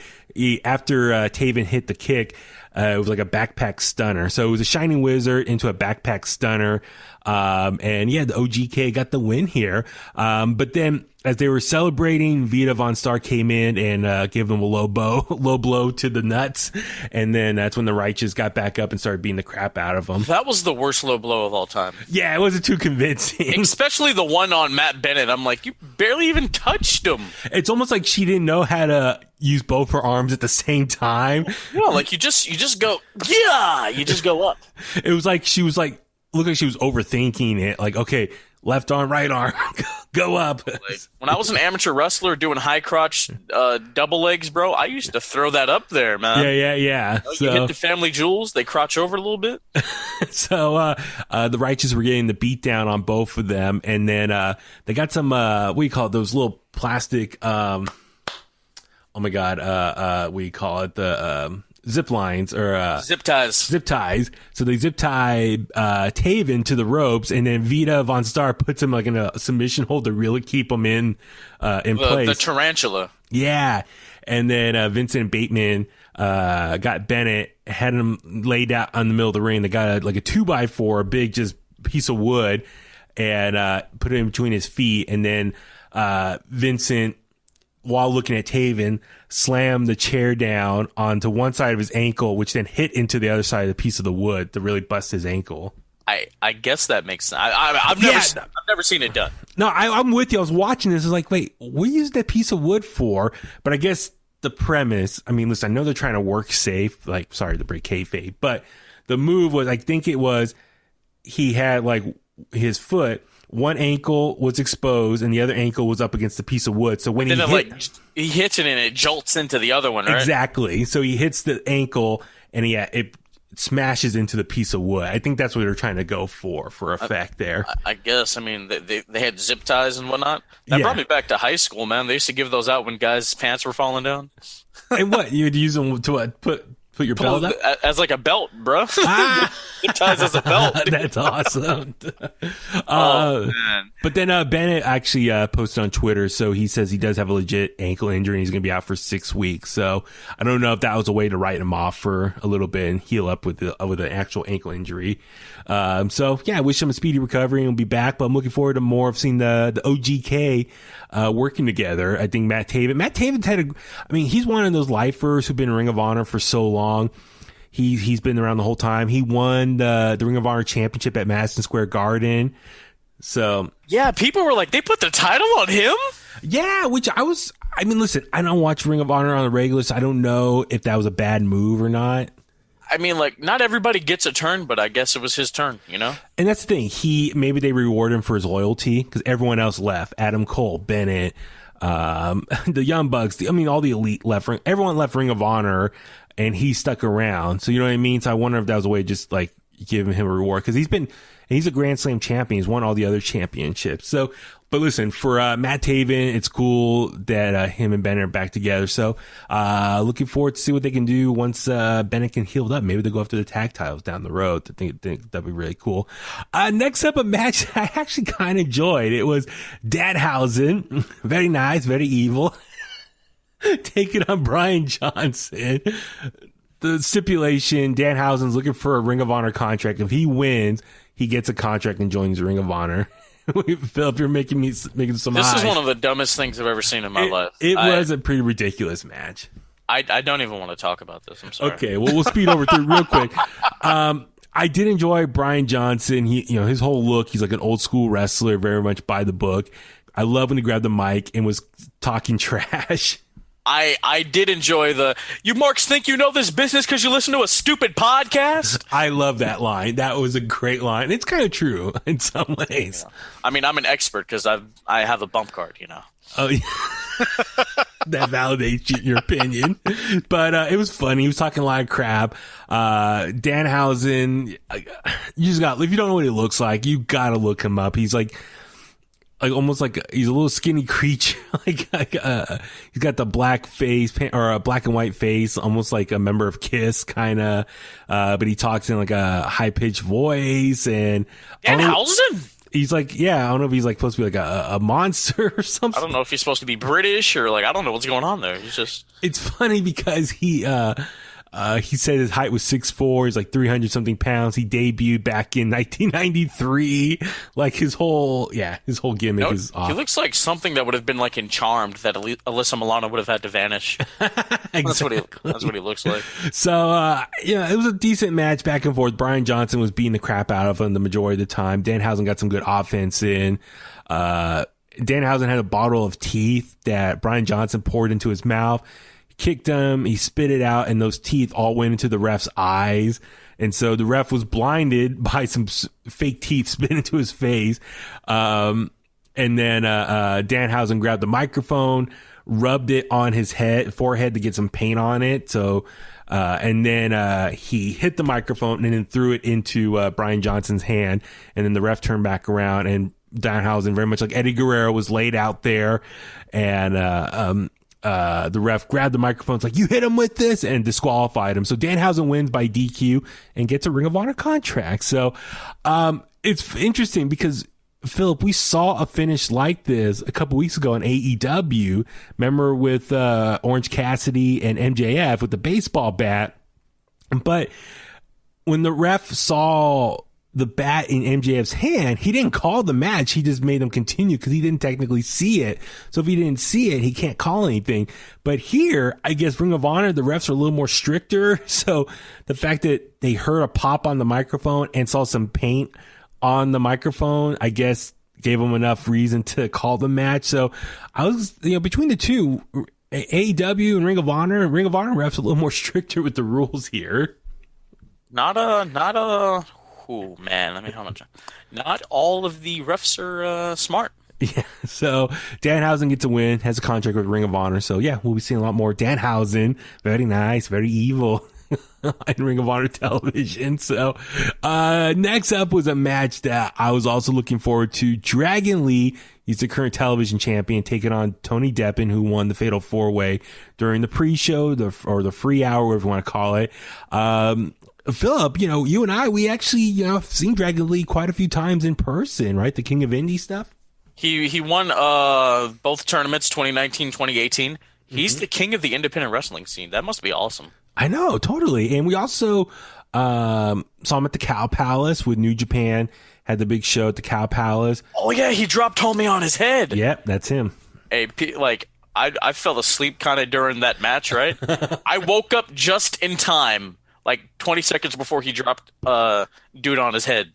after Taven hit the kick, it was like a backpack stunner. So it was a Shining Wizard into a backpack stunner. And yeah, the OGK got the win here. But then as they were celebrating, Vita Von Star came in and gave them a low blow to the nuts. And then that's when the Righteous got back up and started beating the crap out of them. That was the worst low blow of all time. Yeah, it wasn't too convincing. Especially the one on Matt Bennett. I'm like, you barely even touched him. It's almost like she didn't know how to use both her arms at the same time. Yeah, like you just go, yeah, you just go up. It was like she was like, looked like she was overthinking it. Like, okay, left arm, right arm, go up. Like, when I was an amateur wrestler doing high crotch double legs, bro, I used to throw that up there, man. Yeah. You know, you hit the family jewels, they crotch over a little bit. So the Righteous were getting the beat down on both of them, and then they got some what do you call it? Those little plastic oh my god, what do you call it? The zip lines or zip ties. So they zip tie Taven to the ropes, and then Vita Von Star puts him like in a submission hold to really keep him in place. The tarantula. Yeah, and then Vincent Bateman got Bennett, had him laid out on the middle of the ring. They got like a 2x4, a big just piece of wood, and put it in between his feet, and then Vincent, while looking at Taven, slammed the chair down onto one side of his ankle, which then hit into the other side of the piece of the wood to really bust his ankle. I guess that makes sense. I've never seen it done. No, I'm with you. I was watching this. I was like, wait, what used that piece of wood for? But I guess the premise, I mean, listen, I know they're trying to work safe. Like, sorry to break kayfabe, but the move was, I think it was, he had like his foot, one ankle was exposed and the other ankle was up against the piece of wood. So when he hits it and it jolts into the other one, right? Exactly. So he hits the ankle and it smashes into the piece of wood. I think that's what they're trying to go for effect there. I guess. I mean, they had zip ties and whatnot. That brought me back to high school, man. They used to give those out when guys' pants were falling down. And what? You'd use them to what? Put your belt up? As like a belt, bro. It ties as a belt. That's awesome. Man. But then Bennett actually posted on Twitter, so he says he does have a legit ankle injury and he's going to be out for 6 weeks. So I don't know if that was a way to write him off for a little bit and heal up with an actual ankle injury. So yeah, I wish him a speedy recovery and he'll be back, but I'm looking forward to more of seeing the OGK working together. I think Matt Taven's he's one of those lifers who've been in Ring of Honor for so long. He's been around the whole time. He won the Ring of Honor championship at Madison Square Garden. So yeah, people were like, they put the title on him. Yeah, listen, I don't watch Ring of Honor on the regular, so I don't know if that was a bad move or not. I mean, like, not everybody gets a turn, but I guess it was his turn, you know? And that's the thing. Maybe they reward him for his loyalty because everyone else left. Adam Cole, Bennett, the Young Bucks, all the elite left. Everyone left Ring of Honor, and he stuck around. So you know what I mean? So I wonder if that was a way to just like give him a reward because he's a Grand Slam champion. He's won all the other championships. So, but listen, for Matt Taven, it's cool that him and Bennett are back together. So looking forward to see what they can do once Bennett can heal up. Maybe they'll go after the tag titles down the road. I think that'd be really cool. Next up, a match I actually kind of enjoyed. It was Danhausen. Very nice, very evil. Taking on Brian Johnson. The stipulation, Danhausen's looking for a Ring of Honor contract. If he wins, he gets a contract and joins Ring of Honor. Philip, you're making some This eyes. is one of the dumbest things I've ever seen in my life. It was a pretty ridiculous match. I don't even want to talk about this. I'm sorry. Okay, well, we'll speed over through real quick. I did enjoy Brian Johnson. His whole look, he's like an old school wrestler, very much by the book. I love when he grabbed the mic and was talking trash. I did enjoy you marks think you know this business because you listen to a stupid podcast. I love that line. That was a great line. It's kind of true in some ways. Yeah. I mean, I'm an expert because I have a bump card, you know. Oh, yeah. That validates you in your opinion. But it was funny. He was talking a lot of crap. Danhausen, if you don't know what he looks like, you got to look him up. He's like almost like he's a little skinny creature. He's got the black face or a black and white face, almost like a member of Kiss kind of. But he talks in like a high pitched voice and Danhausen. He's like, yeah, I don't know if he's like supposed to be like a monster or something. I don't know if he's supposed to be British or like, I don't know what's going on there. It's funny because he said his height was 6'4", he's like 300 something pounds. He debuted back in 1993. Like his whole gimmick is off. He looks like something that would have been like in Charmed that Alyssa Milano would have had to vanish. Exactly. That's what he looks like. So, it was a decent match back and forth. Brian Johnson was beating the crap out of him the majority of the time. Danhausen got some good offense in. Danhausen had a bottle of teeth that Brian Johnson poured into his mouth. Kicked him, he spit it out, and those teeth all went into the ref's eyes. And so the ref was blinded by some fake teeth spit into his face. And then Danhausen grabbed the microphone, rubbed it on his forehead to get some paint on it. So, and then he hit the microphone and then threw it into Brian Johnson's hand. And then the ref turned back around, and Danhausen, very much like Eddie Guerrero, was laid out there. And the ref grabbed the microphone, like, you hit him with this, and disqualified him. So Danhausen wins by DQ and gets a Ring of Honor contract. So it's interesting because, Philip, we saw a finish like this a couple weeks ago in AEW. Remember with Orange Cassidy and MJF with the baseball bat. But when the ref saw the bat in MJF's hand, he didn't call the match. He just made him continue because he didn't technically see it. So if he didn't see it, he can't call anything. But here, I guess Ring of Honor, the refs are a little more stricter. So the fact that they heard a pop on the microphone and saw some paint on the microphone, I guess gave them enough reason to call the match. So I was, between the two, AEW and Ring of Honor refs a little more stricter with the rules here. Oh man, let me how much. Not all of the refs are smart. Yeah, so Danhausen gets a win, has a contract with Ring of Honor. So yeah, we'll be seeing a lot more Danhausen. Very nice, very evil. in Ring of Honor television. So, next up was a match that I was also looking forward to. Dragon Lee, he's the current television champion, taking on Tony Deppen, who won the Fatal 4-Way during the pre-show, or the free hour, whatever you want to call it. Philip, you and I, we actually, have seen Dragon Lee quite a few times in person, right? The King of Indie stuff. He won both tournaments, 2019, 2018. He's the king of the independent wrestling scene. That must be awesome. I know, totally. And we also saw him at the Cow Palace with New Japan, had the big show at the Cow Palace. Oh, yeah, he dropped Homie on his head. Yep, that's him. Hey, I fell asleep kind of during that match, right? I woke up just in time, like 20 seconds before he dropped dude on his head.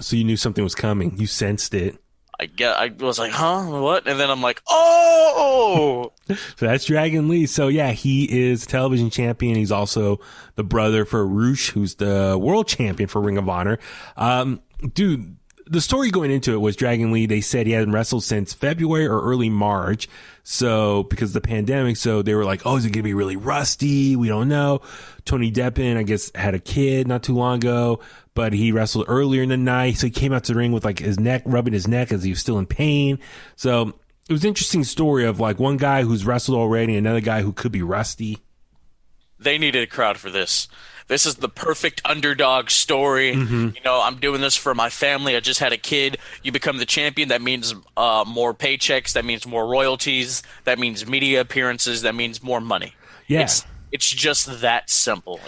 So you knew something was coming. You sensed it. I was like, huh? What? And then I'm like, oh! So that's Dragon Lee. So yeah, he is television champion. He's also the brother for Roosh, who's the world champion for Ring of Honor. Dude, the story going into it was Dragon Lee, they said he hadn't wrestled since February or early March. So, because of the pandemic, so they were like, oh, is it going to be really rusty? We don't know. Tony Deppen, I guess, had a kid not too long ago, but he wrestled earlier in the night. So he came out to the ring with like his neck, rubbing his neck as he was still in pain. So it was an interesting story of like one guy who's wrestled already, and another guy who could be rusty. They needed a crowd for this. This is the perfect underdog story. I'm doing this for my family. I just had a kid. You become the champion. That means more paychecks. That means more royalties. That means media appearances. That means more money. Yeah. It's just that simple,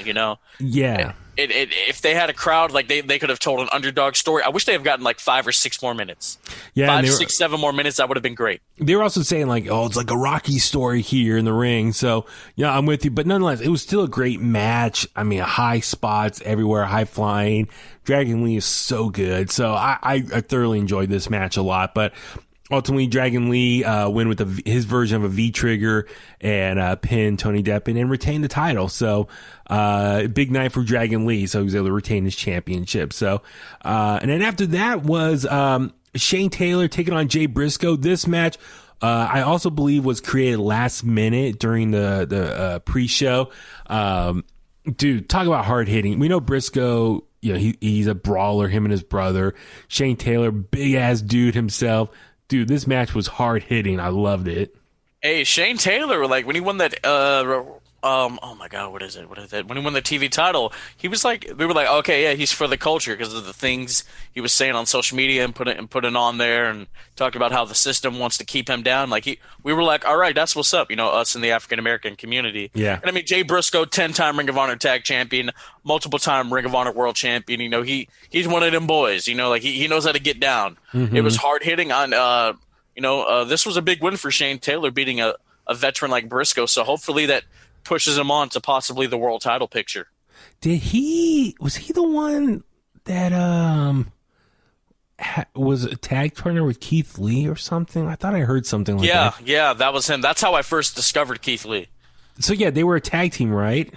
Yeah. If they had a crowd, like they could have told an underdog story. I wish they have gotten like 5 or 6 more minutes. Yeah, 5, 6, 7 more minutes. That would have been great. They were also saying like, oh, it's like a Rocky story here in the ring. So yeah, I'm with you. But nonetheless, it was still a great match. I mean, high spots everywhere, high flying. Dragon Lee is so good. So I thoroughly enjoyed this match a lot. But ultimately, Dragon Lee win with his version of a V-trigger and pin Tony Deppen and retain the title. So big night for Dragon Lee. So he was able to retain his championship. So and then after that was Shane Taylor taking on Jay Briscoe. This match I also believe was created last minute during the pre-show. Dude, talk about hard hitting. We know Briscoe, he's a brawler, him and his brother. Shane Taylor, big ass dude himself. Dude, this match was hard hitting. I loved it. Hey, Shane Taylor, like when he won that, oh my God, what is it? When he won the TV title, he was like, we were like, okay, yeah, he's for the culture because of the things he was saying on social media and putting on there and talking about how the system wants to keep him down. Like we were like, all right, that's what's up, us in the African American community. Yeah. And I mean, Jay Briscoe, 10-time Ring of Honor tag champion, multiple-time Ring of Honor world champion. He's one of them boys. Like he knows how to get down. Mm-hmm. It was hard hitting on. This was a big win for Shane Taylor, beating a veteran like Briscoe. So hopefully that pushes him on to possibly the world title picture. Was he the one that was a tag partner with Keith Lee or something? I thought I heard something like that. Yeah, that was him. That's how I first discovered Keith Lee. So yeah, they were a tag team, right?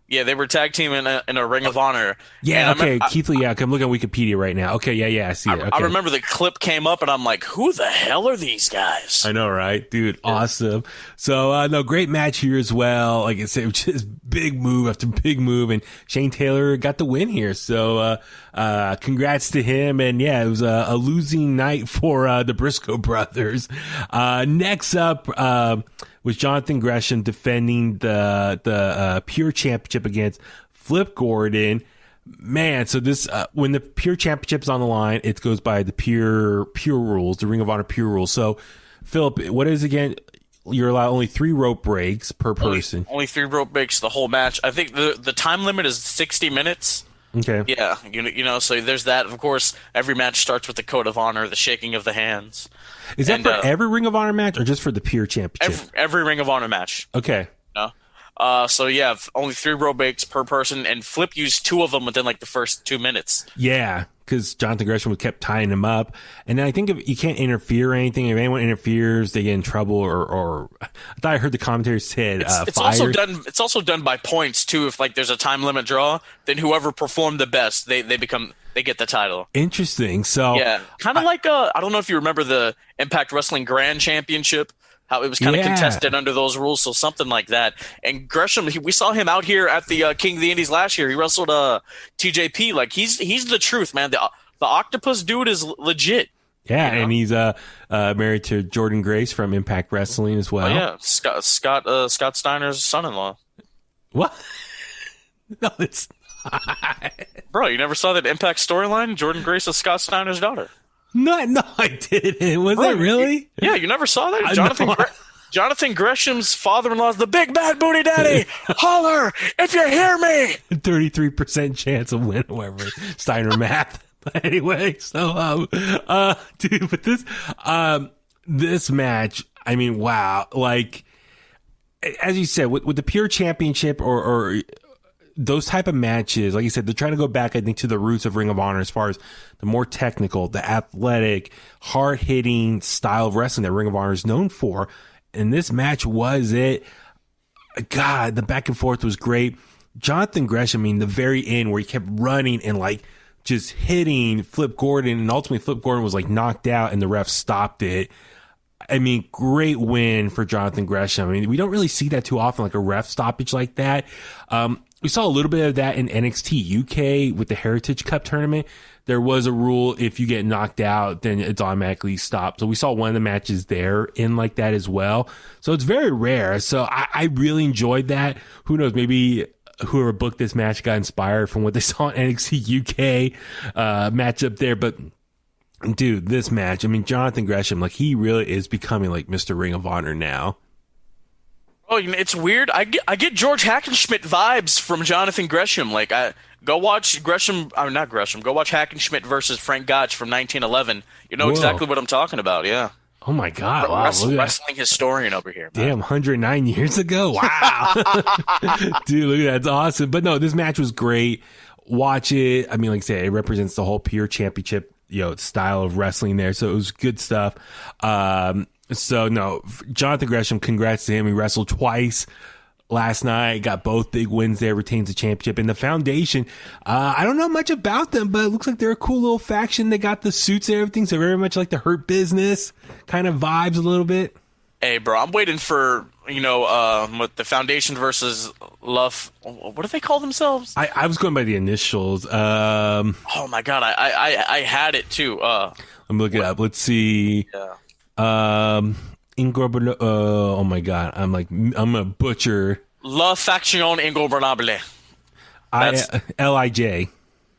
Yeah, they were tag team in a Ring of Honor. Yeah, okay, Keith Lee. Yeah, I'm looking at Wikipedia right now. Okay, yeah, I see it. Okay. I remember the clip came up, and I'm like, who the hell are these guys? I know, right? Dude, awesome. So, no, great match here as well. Like I said, just big move after big move, and Shane Taylor got the win here. So, congrats to him. And yeah, it was a losing night for the Briscoe brothers. Next up, was Jonathan Gresham defending the Pure Championship against Flip Gordon. Man, so this when the Pure Championship's on the line, it goes by the Pure rules, the Ring of Honor Pure rules. So, Philip, what is again? You're allowed only 3 rope breaks per person. Only 3 rope breaks the whole match. I think the time limit is 60 minutes. Okay. Yeah, so there's that. Of course, every match starts with the code of honor, the shaking of the hands. Is that for every Ring of Honor match or just for the Pure Championship? Every Ring of Honor match. Okay. So yeah, only 3 rope breaks per person, and Flip used 2 of them within like the first 2 minutes. Yeah, because Jonathan Gresham kept tying him up, and then I think if you can't interfere or anything, if anyone interferes, they get in trouble. Or I thought I heard the commentary said it's also done. It's also done by points too. If like there's a time limit draw, then whoever performed the best, they get the title. Interesting. So yeah, kind of like I don't know if you remember the Impact Wrestling Grand Championship. how it was kind of contested under those rules, so something like that. And Gresham, we saw him out here at the King of the Indies last year. He wrestled TJP. Like he's the truth, man. The octopus dude is legit. Yeah, you know? And he's married to Jordan Grace from Impact Wrestling as well. Oh, yeah, Scott Steiner's son-in-law. What? No, it's not. Bro, you never saw that Impact storyline? Jordan Grace is Scott Steiner's daughter. No, I didn't. Was it really? You never saw that? Jonathan Gresham's father-in-law is the big bad booty daddy. Holler if you hear me. 33% chance of winning, whoever Steiner math. Anyway, so dude, but this match, I mean, wow, like as you said, with the pure championship or those type of matches, like you said, they're trying to go back, I think, to the roots of Ring of Honor as far as the more technical, the athletic, hard-hitting style of wrestling that Ring of Honor is known for. And this match was it. God, the back and forth was great. Jonathan Gresham, I mean, the very end where he kept running and like just hitting Flip Gordon, and ultimately Flip Gordon was like knocked out and the ref stopped it. I mean, great win for Jonathan Gresham. I mean, we don't really see that too often, like a ref stoppage like that. We saw a little bit of that in NXT UK with the Heritage Cup tournament. There was a rule, if you get knocked out, then it's automatically stopped. So we saw one of the matches there in like that as well. So it's very rare. So I really enjoyed that. Who knows, maybe whoever booked this match got inspired from what they saw in NXT UK matchup there. But dude, this match, I mean, Jonathan Gresham, like he really is becoming like Mr. Ring of Honor now. Oh, it's weird. I get George Hackenschmidt vibes from Jonathan Gresham. Like, go watch not Gresham. Go watch Hackenschmidt versus Frank Gotch from 1911. You know exactly what I'm talking about. Yeah. Oh my God! Wow, wrestling historian over here. Man. Damn, 109 years ago. Wow, dude, look at that. That's awesome. But no, this match was great. Watch it. I mean, like I said, it represents the whole pure championship, style of wrestling there. So it was good stuff. So no, Jonathan Gresham, congrats to him. He wrestled twice last night, got both big wins there, retains the championship. And the Foundation, I don't know much about them, but it looks like they're a cool little faction. They got the suits and everything, so very much like the Hurt Business kind of vibes a little bit. Hey, bro, I'm waiting for, what the Foundation versus Love. What do they call themselves? I was going by the initials. Oh my God, I had it too. Let me look it up. Let's see. Yeah. Oh my God, I'm a butcher. La Faction Ingobernable. LIJ.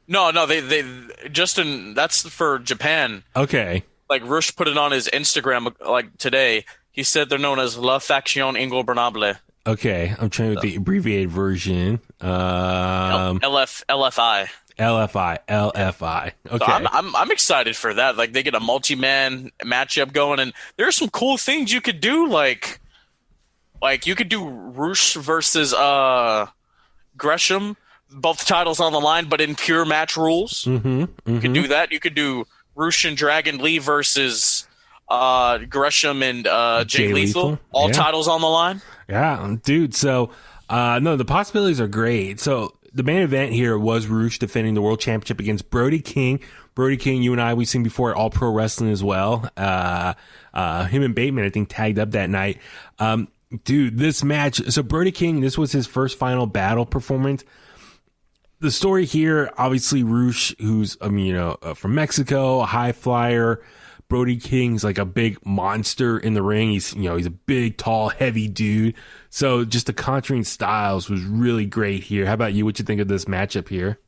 No, they Justin. That's for Japan. Okay. Like Rush put it on his Instagram like today. He said they're known as La Faction Ingobernable. Okay, I'm trying with the abbreviated version. LFI. LFI. Okay. So I'm excited for that. Like they get a multi-man matchup going, and there are some cool things you could do. Like you could do Rush versus Gresham, both titles on the line, but in pure match rules. You could do that. You could do Rush and Dragon Lee versus Gresham and Jay Lethal, all titles on the line. Yeah, dude. So no, the possibilities are great. So the main event here was Rush defending the world championship against Brody King. Brody King, you and I, we've seen before at All Pro Wrestling as well. Him and Bateman, I think, tagged up that night. Dude, this match, so Brody King, this was his first final battle performance. The story here, obviously, Rush, who's, from Mexico, a high flyer. Brody King's like a big monster in the ring. He's a big, tall, heavy dude. So just the contouring styles was really great here. How about you? What you think of this matchup here?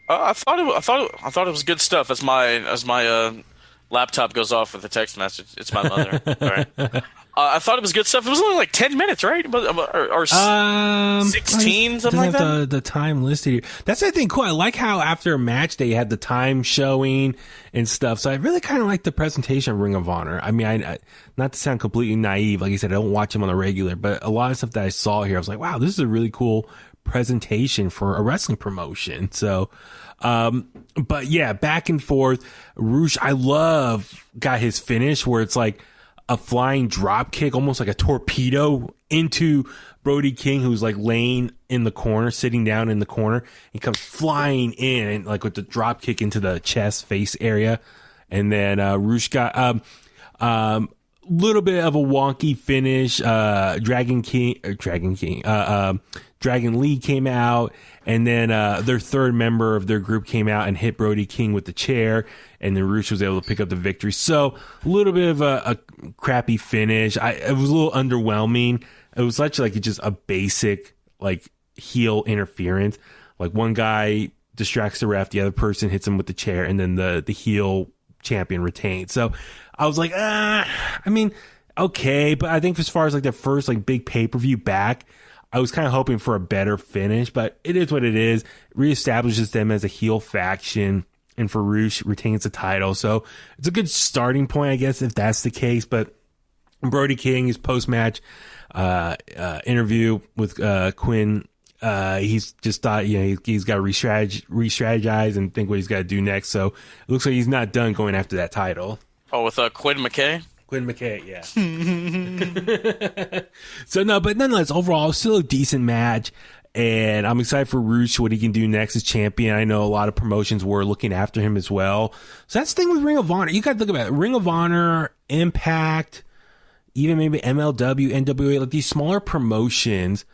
I thought it was good stuff. As my laptop goes off with a text message, it's my mother. All right. I thought it was good stuff. It was only like 10 minutes, right? Or 16, something like that? The time listed here. That's, I think, cool. I like how after a match they had the time showing and stuff. So I really kind of like the presentation of Ring of Honor. I mean, I not to sound completely naive, like I said, I don't watch them on the regular, but a lot of stuff that I saw here, I was like, wow, this is a really cool presentation for a wrestling promotion. So, but yeah, back and forth. Rush, I love, got his finish where it's like a flying drop kick, almost like a torpedo into Brody King, who's like laying in the corner, sitting down in the corner. He comes flying in and like with the drop kick into the chest face area. And then, Rush got, little bit of a wonky finish. Dragon Lee came out, and then their third member of their group came out and hit Brody King with the chair, and then Horace was able to pick up the victory. So a little bit of a crappy finish. It was a little underwhelming. It was such like just a basic like heel interference. Like one guy distracts the ref, the other person hits him with the chair, and then the heel champion retained. So I was like, I mean, okay, but I think as far as like the first like big pay-per-view back, I was kind of hoping for a better finish, but it is what it is. It reestablishes them as a heel faction, and Farouk retains the title. So it's a good starting point, I guess, if that's the case. But Brody King, his post-match interview with Quinn, he's just thought, he's got to re-strategize and think what he's got to do next. So it looks like he's not done going after that title. Oh, with Quinn McKay? Quinn McKay, yeah. So no, but nonetheless, overall, still a decent match, and I'm excited for Horace, what he can do next as champion. I know a lot of promotions were looking after him as well. So that's the thing with Ring of Honor. You got to think about it. Ring of Honor, Impact, even maybe MLW, NWA, like these smaller promotions,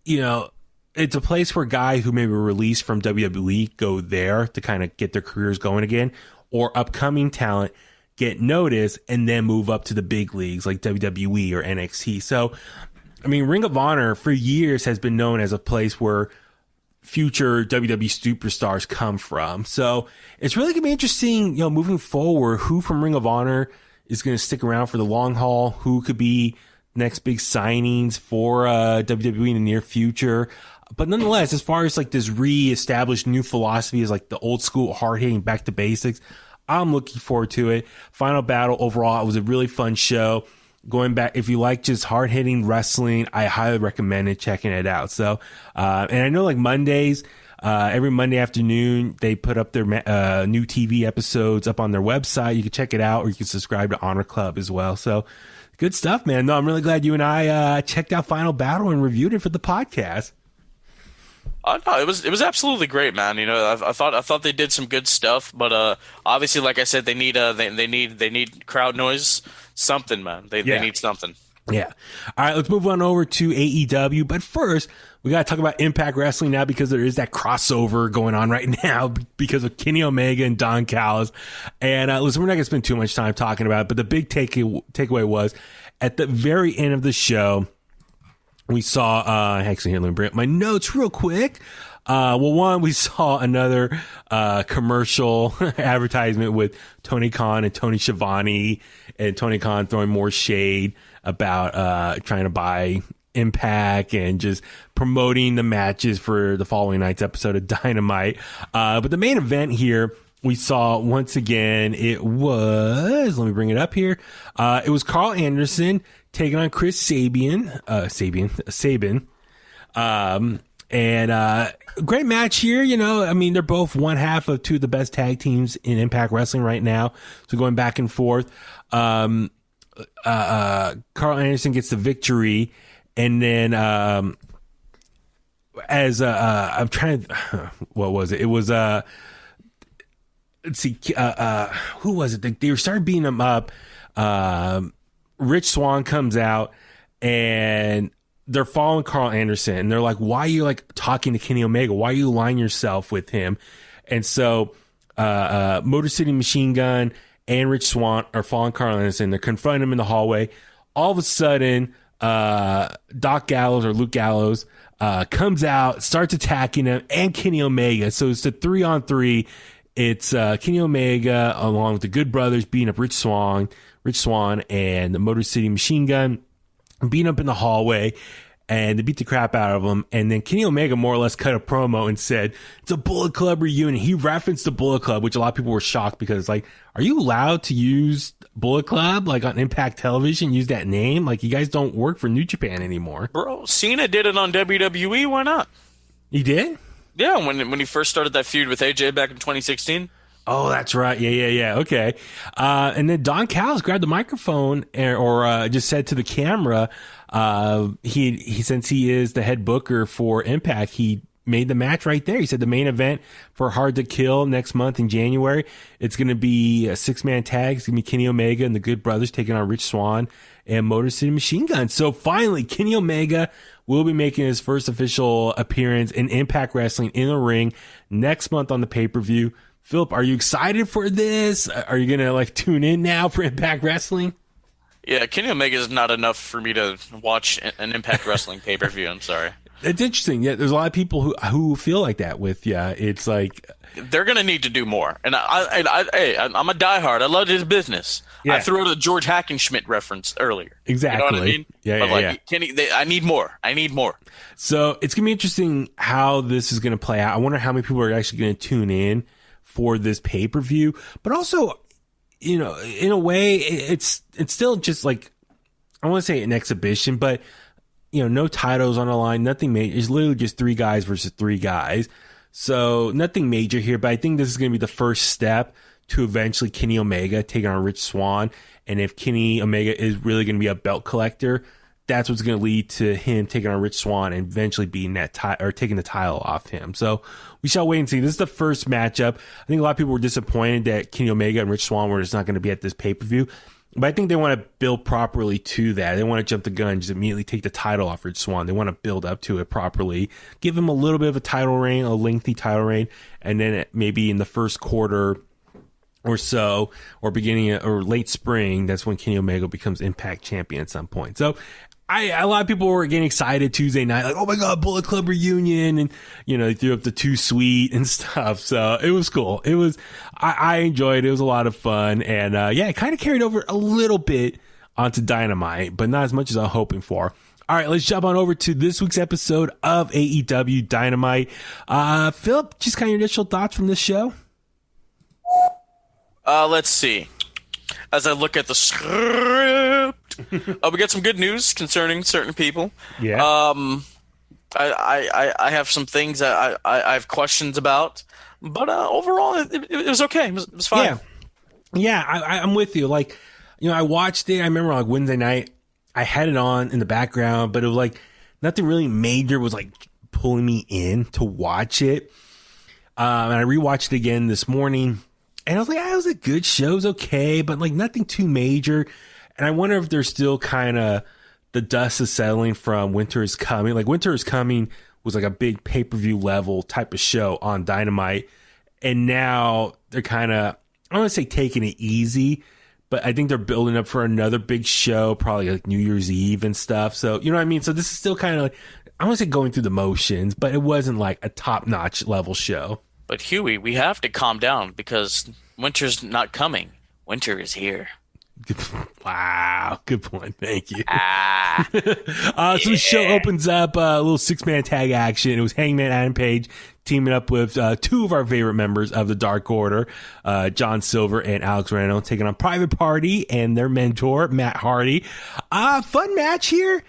it's a place where guys who maybe were released from WWE go there to kind of get their careers going again, or upcoming talent get noticed and then move up to the big leagues like WWE or NXT. So, I mean, Ring of Honor for years has been known as a place where future WWE superstars come from. So it's really going to be interesting, moving forward, who from Ring of Honor is going to stick around for the long haul, who could be next big signings for WWE in the near future. But nonetheless, as far as like this re-established new philosophy is like the old school hard hitting back to basics, I'm looking forward to it. Final Battle overall, it was a really fun show. Going back, if you like just hard hitting wrestling, I highly recommend checking it out. So, and I know like Mondays, every Monday afternoon, they put up their new TV episodes up on their website. You can check it out, or you can subscribe to Honor Club as well. So good stuff, man. No, I'm really glad you and I checked out Final Battle and reviewed it for the podcast. No, it was absolutely great, man. I thought they did some good stuff, but obviously, like I said, they need crowd noise, something, man. They need something. Yeah. All right, let's move on over to AEW. But first, we got to talk about Impact Wrestling now, because there is that crossover going on right now because of Kenny Omega and Don Callis. And listen, we're not going to spend too much time talking about it, but the big takeaway was at the very end of the show, we saw, actually, here, let me bring up my notes real quick. One, we saw another commercial advertisement with Tony Khan and Tony Schiavone, and Tony Khan throwing more shade about trying to buy Impact and just promoting the matches for the following night's episode of Dynamite. But the main event here, we saw once again, it was, let me bring it up here. It was Carl Anderson taking on Chris Sabin. And great match here. I mean, they're both one half of two of the best tag teams in Impact Wrestling right now. So going back and forth. Carl Anderson gets the victory. And then, I'm trying to, what was it? It was, let's see, who was it? They started beating him up. Rich Swann comes out and they're following Carl Anderson, and they're like, why are you like talking to Kenny Omega? Why are you aligning yourself with him? And so, Motor City Machine Gun and Rich Swann are following Carl Anderson. They're confronting him in the hallway. All of a sudden, Doc Gallows or Luke Gallows, comes out, starts attacking him and Kenny Omega. So it's a 3-on-3. It's, Kenny Omega along with the Good Brothers beating up Rich Swann and the Motor City Machine Gun beating up in the hallway, and they beat the crap out of him. And then Kenny Omega more or less cut a promo and said, it's a Bullet Club reunion. He referenced the Bullet Club, which a lot of people were shocked because, like, are you allowed to use Bullet Club, like, on Impact Television, use that name? Like, you guys don't work for New Japan anymore. Bro, Cena did it on WWE. Why not? He did? Yeah, when he first started that feud with AJ back in 2016. Oh, that's right. Yeah. Okay. And then Don Callis grabbed the microphone or just said to the camera, he since he is the head booker for Impact, he made the match right there. He said the main event for Hard to Kill next month in January, it's going to be a 6-man tag. It's going to be Kenny Omega and the Good Brothers taking on Rich Swann and Motor City Machine Gun. So finally, Kenny Omega will be making his first official appearance in Impact Wrestling in the ring next month on the pay-per-view. Philip, are you excited for this? Are you going to like tune in now for Impact Wrestling? Yeah, Kenny Omega is not enough for me to watch an Impact Wrestling pay-per-view. I'm sorry. It's interesting. Yeah, there's a lot of people who feel like that with, it's like they're going to need to do more. And I'm a diehard. I love his business. Yeah. I threw out a George Hackenschmidt reference earlier. Exactly. You know what I mean? Yeah, but yeah. Kenny, I need more. So it's going to be interesting how this is going to play out. I wonder how many people are actually going to tune in for this pay-per-view. But also, in a way, it's still just like, I want to say an exhibition, but no titles on the line, nothing major. It's literally just 3 guys versus 3 guys. So nothing major here, but I think this is going to be the first step to eventually Kenny Omega taking on Rich Swann. And if Kenny Omega is really going to be a belt collector, that's what's going to lead to him taking on Rich Swann and eventually being that or taking the title off him. So we shall wait and see. This is the first matchup. I think a lot of people were disappointed that Kenny Omega and Rich Swann were just not going to be at this pay-per-view. But I think they want to build properly to that. They want to jump the gun and just immediately take the title off Rich Swann. They want to build up to it properly, give him a little bit of a title reign, a lengthy title reign, and then maybe in the first quarter or so, or beginning or late spring, that's when Kenny Omega becomes Impact Champion at some point. So a lot of people were getting excited Tuesday night, like, oh my God, Bullet Club reunion. And, they threw up the Too Sweet and stuff. So it was cool. I enjoyed it. It was a lot of fun. And, it kind of carried over a little bit onto Dynamite, but not as much as I'm hoping for. All right, let's jump on over to this week's episode of AEW Dynamite. Philip, just kind of your initial thoughts from this show? Let's see. As I look at the script, we got some good news concerning certain people. Yeah. I have some things that I have questions about, but overall it was okay. It was fine. Yeah. I'm with you. Like, I watched it. I remember like Wednesday night, I had it on in the background, but it was like nothing really major was like pulling me in to watch it. And I rewatched it again this morning. And I was like, it was a good show. It was okay, but like nothing too major. And I wonder if there's still kind of the dust is settling from Winter is Coming. Like Winter is Coming was like a big pay-per-view level type of show on Dynamite. And now they're kind of, I don't want to say taking it easy, but I think they're building up for another big show, probably like New Year's Eve and stuff. So, you know what I mean? So this is still kind of like, I don't want to say going through the motions, but it wasn't like a top-notch level show. But Huey, we have to calm down because winter's not coming. Winter is here. Wow, good point. Thank you. So the show opens up a little 6-man tag action. It was Hangman Adam Page teaming up with 2 of our favorite members of the Dark Order, John Silver and Alex Reynolds, taking on Private Party and their mentor, Matt Hardy. Fun match here.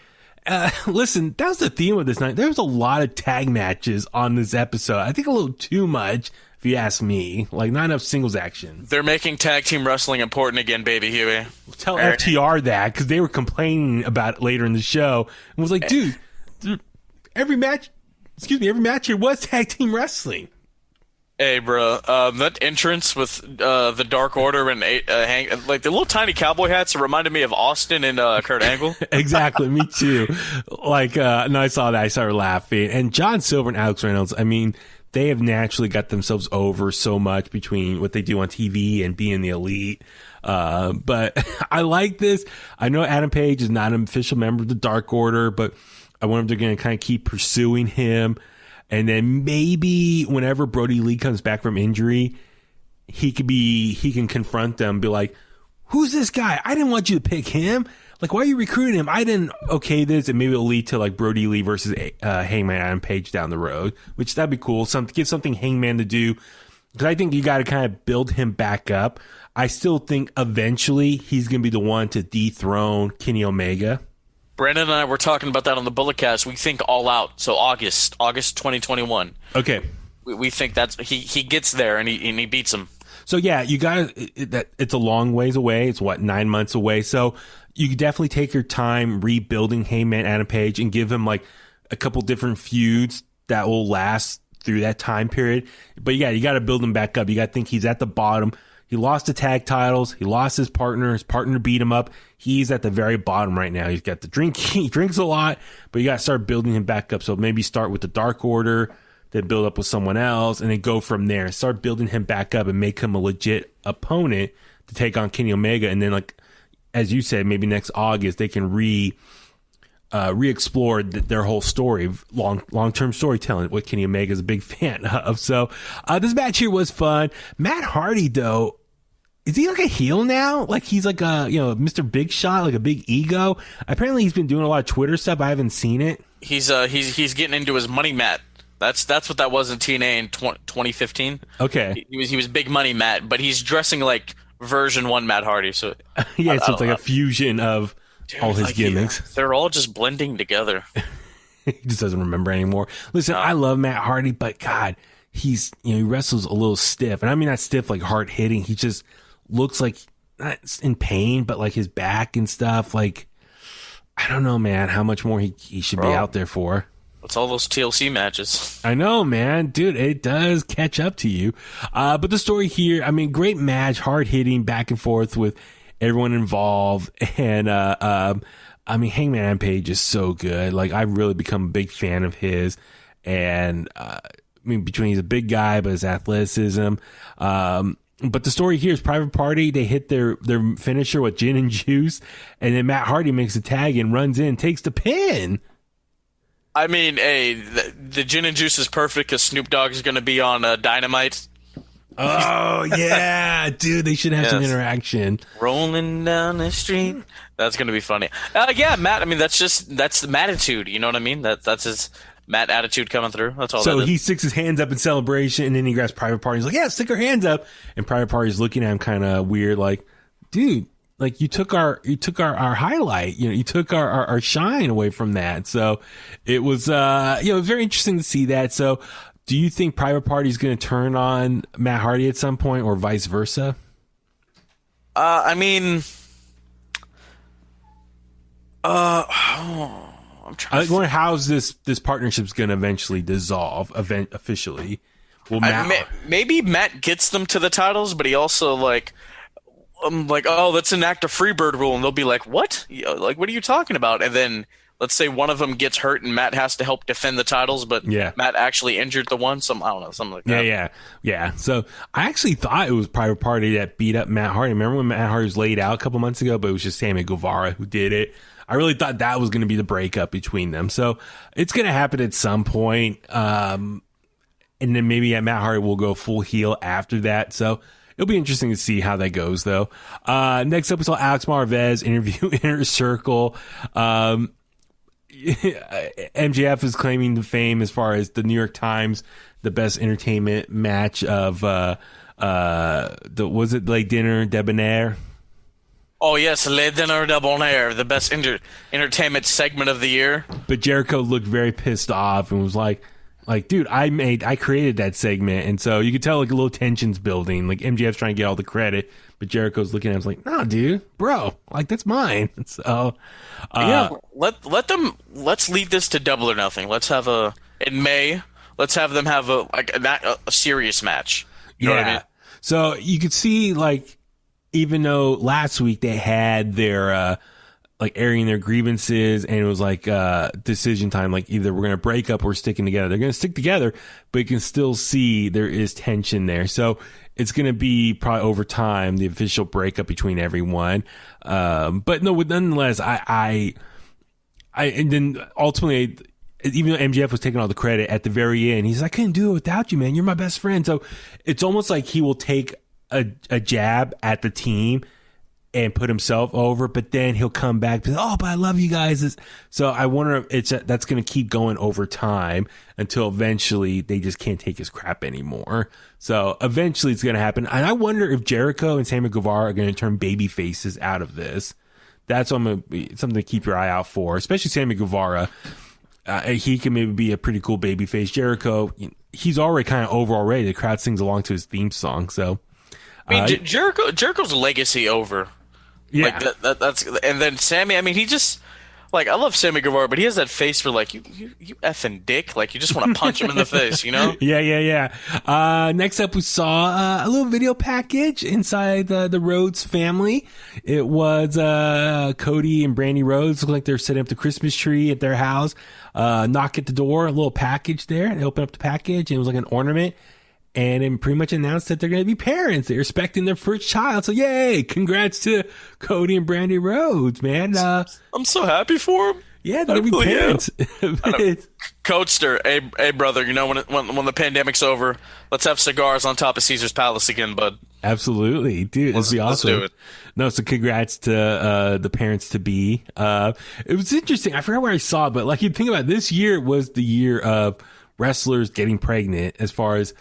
Listen, that was the theme of this night. There was a lot of tag matches on this episode. I think a little too much, if you ask me. Like, not enough singles action. They're making tag team wrestling important again, baby, Huey. Tell FTR that, because they were complaining about it later in the show. And was like, dude, every match here was tag team wrestling. Hey, bro, that entrance with the Dark Order and like the little tiny cowboy hats reminded me of Austin and Kurt Angle. Exactly, me too. Like, and I saw that, I started laughing. And John Silver and Alex Reynolds, I mean, they have naturally got themselves over so much between what they do on TV and being the Elite. But I like this. I know Adam Page is not an official member of the Dark Order, but I wonder if they're going to kind of keep pursuing him. And then maybe whenever Brody Lee comes back from injury, he can confront them, be like, who's this guy? I didn't want you to pick him. Like, why are you recruiting him? I didn't okay this. And maybe it'll lead to like Brody Lee versus Hangman Adam Page down the road, which that'd be cool. Give something Hangman to do. Because I think you got to kind of build him back up. I still think eventually he's going to be the one to dethrone Kenny Omega. Brandon and I were talking about that on the Bulletcast. We think All Out, so August 2021. Okay. We think that's he gets there and he beats him. So yeah, you got that. It's a long ways away. It's 9 months away. So you could definitely take your time rebuilding Heyman Adam Page and give him like a couple different feuds that will last through that time period. But yeah, you got to build him back up. You got to think he's at the bottom. He lost the tag titles. He lost his partner. His partner beat him up. He's at the very bottom right now. He's got the drink. He drinks a lot, but you got to start building him back up. So maybe start with the Dark Order, then build up with someone else, and then go from there. Start building him back up and make him a legit opponent to take on Kenny Omega. And then, like, as you said, maybe next August they can re-explore their whole story, long-term storytelling, what Kenny Omega is a big fan of. So this match here was fun. Matt Hardy, though, is he like a heel now? Like he's like a, Mr. Big Shot, like a big ego? Apparently he's been doing a lot of Twitter stuff. I haven't seen it. He's getting into his money Matt. That's what that was in TNA in 2015. Okay. He was Big Money Matt, but he's dressing like version 1 Matt Hardy. So yeah, so it's like a fusion of all his gimmicks. They're all just blending together. He just doesn't remember anymore. Listen, I love Matt Hardy, but God, he's he wrestles a little stiff, and I mean not stiff like hard hitting. He just looks like not in pain, but like his back and stuff. Like I don't know, man, how much more he should be out there for. It's all those TLC matches. I know, man. Dude, it does catch up to you. But the story here, I mean, great match, hard hitting, back and forth with everyone involved. And, I mean, Hangman Page is so good. Like, I've really become a big fan of his. And, I mean, between he's a big guy, but his athleticism. But the story here is Private Party. They hit their finisher with gin and juice. And then Matt Hardy makes a tag and runs in, takes the pin. I mean, hey, the gin and juice is perfect because Snoop Dogg is going to be on Dynamite. Oh, yeah. Dude, they should have some interaction. Rolling down the street. That's going to be funny. Yeah, Matt, I mean, that's the Mattitude. You know what I mean? That's his Matt attitude coming through. That's all so that is. He sticks his hands up in celebration, and then he grabs Private Party. He's like, yeah, stick your hands up. And Private Party's looking at him kind of weird, like, dude, like you took our highlight, you took our shine away from that. So it was, it was very interesting to see that. So do you think Private Party is going to turn on Matt Hardy at some point or vice versa? I mean, I'm trying I wonder how's this partnership's going to eventually dissolve officially. Well, maybe Matt gets them to the titles, but he also oh, that's an act of Freebird rule, and they'll be like, what? Like, what are you talking about? And then let's say one of them gets hurt and Matt has to help defend the titles, but Matt actually injured the one. I don't know, something like that. Yeah. So I actually thought it was Private Party that beat up Matt Hardy. Remember when Matt Hardy was laid out a couple months ago, but it was just Sammy Guevara who did it. I really thought that was going to be the breakup between them. So it's going to happen at some point. And then maybe Matt Hardy will go full heel after that. So it'll be interesting to see how that goes, though. Next up, we saw Alex Marvez interview Inner Circle. MJF is claiming the fame as far as the New York Times, the best entertainment match of was it like Dinner Debonair? Oh yes, Le Dinner Debonair, the best entertainment segment of the year. But Jericho looked very pissed off and was like, dude, I created that segment. And so you could tell like a little tension's building. Like MJF's trying to get all the credit, but Jericho's looking at him like, no, dude, bro, like that's mine. So, let's lead this to Double or Nothing. Let's have in May, let's have them have a serious match. You know what I mean? So you could see like, even though last week they had their, like airing their grievances and it was like decision time, like either we're going to break up or sticking together. They're going to stick together, but you can still see there is tension there. So it's going to be probably over time, the official breakup between everyone. But no, nonetheless, and then ultimately, even though MJF was taking all the credit at the very end, he's like, I couldn't do it without you, man. You're my best friend. So it's almost like he will take a jab at the team and put himself over, but then he'll come back and say, oh, but I love you guys. So I wonder if that's going to keep going over time until eventually they just can't take his crap anymore. So eventually it's going to happen. And I wonder if Jericho and Sammy Guevara are going to turn baby faces out of this. That's something to keep your eye out for, especially Sammy Guevara. He can maybe be a pretty cool baby face. Jericho, he's already kind of over already. The crowd sings along to his theme song. So I mean, Jericho's legacy over. Yeah, like that's and then Sammy. I mean, he just like, I love Sammy Guevara, but he has that face for like, you effing dick. Like, you just want to punch him in the face, you know? Yeah. Next up, we saw a little video package inside the Rhodes family. It was Cody and Brandy Rhodes. Look like they're setting up the Christmas tree at their house. Knock at the door, a little package there. They open up the package, and it was like an ornament. And it pretty much announced that they're going to be parents. They're expecting their first child. So, yay! Congrats to Cody and Brandy Rhodes, man. I'm so happy for them. Yeah, they're going to be parents. Coaster, hey, brother, you know, when the pandemic's over, let's have cigars on top of Caesar's Palace again, bud. Absolutely. Dude, it'd be awesome. Let's do it. No, so congrats to the parents-to-be. It was interesting. I forgot where I saw it, but like you think about it, this year was the year of wrestlers getting pregnant as far as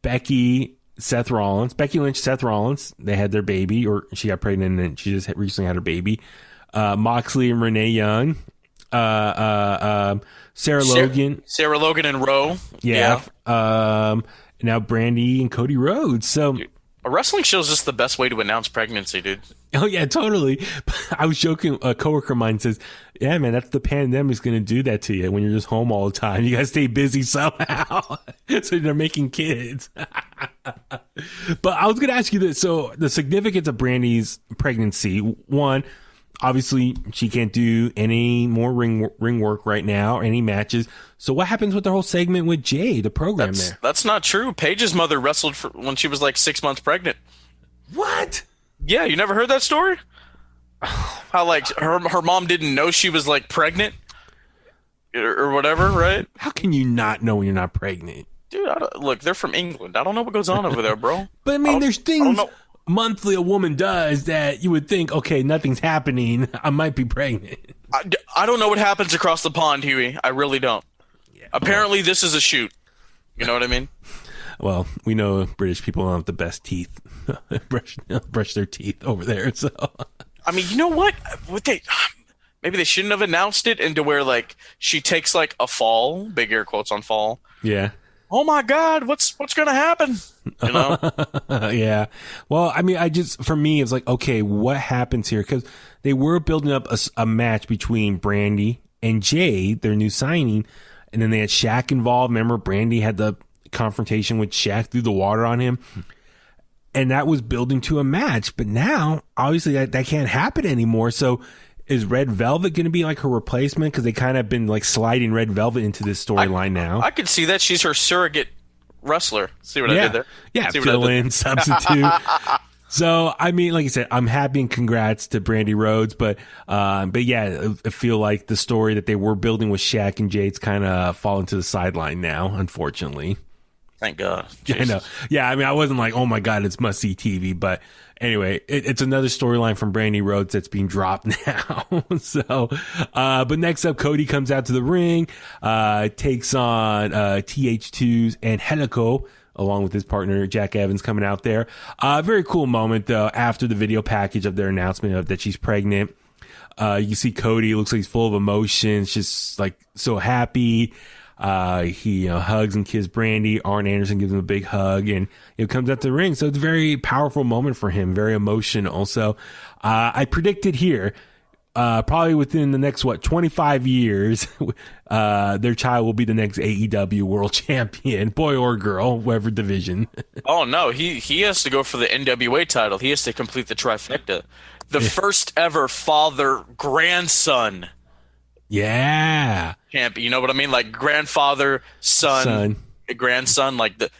Becky Lynch, Seth Rollins, they had their baby, or she got pregnant and she just recently had her baby. Moxley and Renee Young. Sarah Logan and Rowe. Yeah. Now Brandy and Cody Rhodes. So a wrestling show is just the best way to announce pregnancy, dude. Oh yeah, totally. I was joking. A coworker of mine says, "Yeah, man, that's the pandemic's going to do that to you when you're just home all the time. You got to stay busy somehow." So they're making kids. But I was going to ask you this. So the significance of Brandy's pregnancy, one, obviously she can't do any more ring work right now or any matches. So what happens with the whole segment with Jay, the program there? That's not true. Paige's mother wrestled when she was like 6 months pregnant. What? Yeah, you never heard that story? How like her mom didn't know she was like pregnant or whatever, right? How can you not know when you're not pregnant? Dude, look, they're from England. I don't know what goes on over there, bro. But I mean, there's things monthly a woman does that you would think, okay, nothing's happening. I might be pregnant. I don't know what happens across the pond, Huey. I really don't. Yeah, apparently, this is a shoot. You know what I mean? Well, we know British people don't have the best teeth. brush their teeth over there. So, I mean, you know what? Maybe they shouldn't have announced it into where like she takes like a fall, big air quotes on fall. Yeah. Oh my God, what's gonna happen? You know? Yeah. Well, I mean, for me, it's like, okay, what happens here? Because they were building up a match between Brandy and Jay, their new signing, and then they had Shaq involved. Remember, Brandy had the confrontation with Shaq, threw the water on him, and that was building to a match. But now, obviously, that can't happen anymore. So, is Red Velvet going to be like her replacement? Because they kind of been like sliding Red Velvet into this storyline now. I could see that. She's her surrogate wrestler. See what I did there? Yeah, fill in, substitute. So, I mean, like I said, I'm happy and congrats to Brandy Rhodes. But yeah, I feel like the story that they were building with Shaq and Jade's kind of fallen to the sideline now, unfortunately. Thank God. I know. Yeah, I mean, I wasn't like, oh my God, it's must-see TV. But anyway, it's another storyline from Brandy Rhodes that's being dropped now. So, but next up, Cody comes out to the ring, takes on TH2's Angelico, along with his partner, Jack Evans, coming out there. Very cool moment, though, after the video package of their announcement of that she's pregnant. You see Cody, looks like he's full of emotions, just like so happy. He hugs and kisses Brandy. Arn Anderson gives him a big hug, and it comes out the ring. So it's a very powerful moment for him, very emotional. So I predicted here, probably within the next 25 years, their child will be the next AEW World Champion, boy or girl, whatever division. Oh no, he has to go for the NWA title. He has to complete the trifecta. The first ever father grandson. Yeah. Champion, you know what I mean? Like grandfather, son. Grandson, like the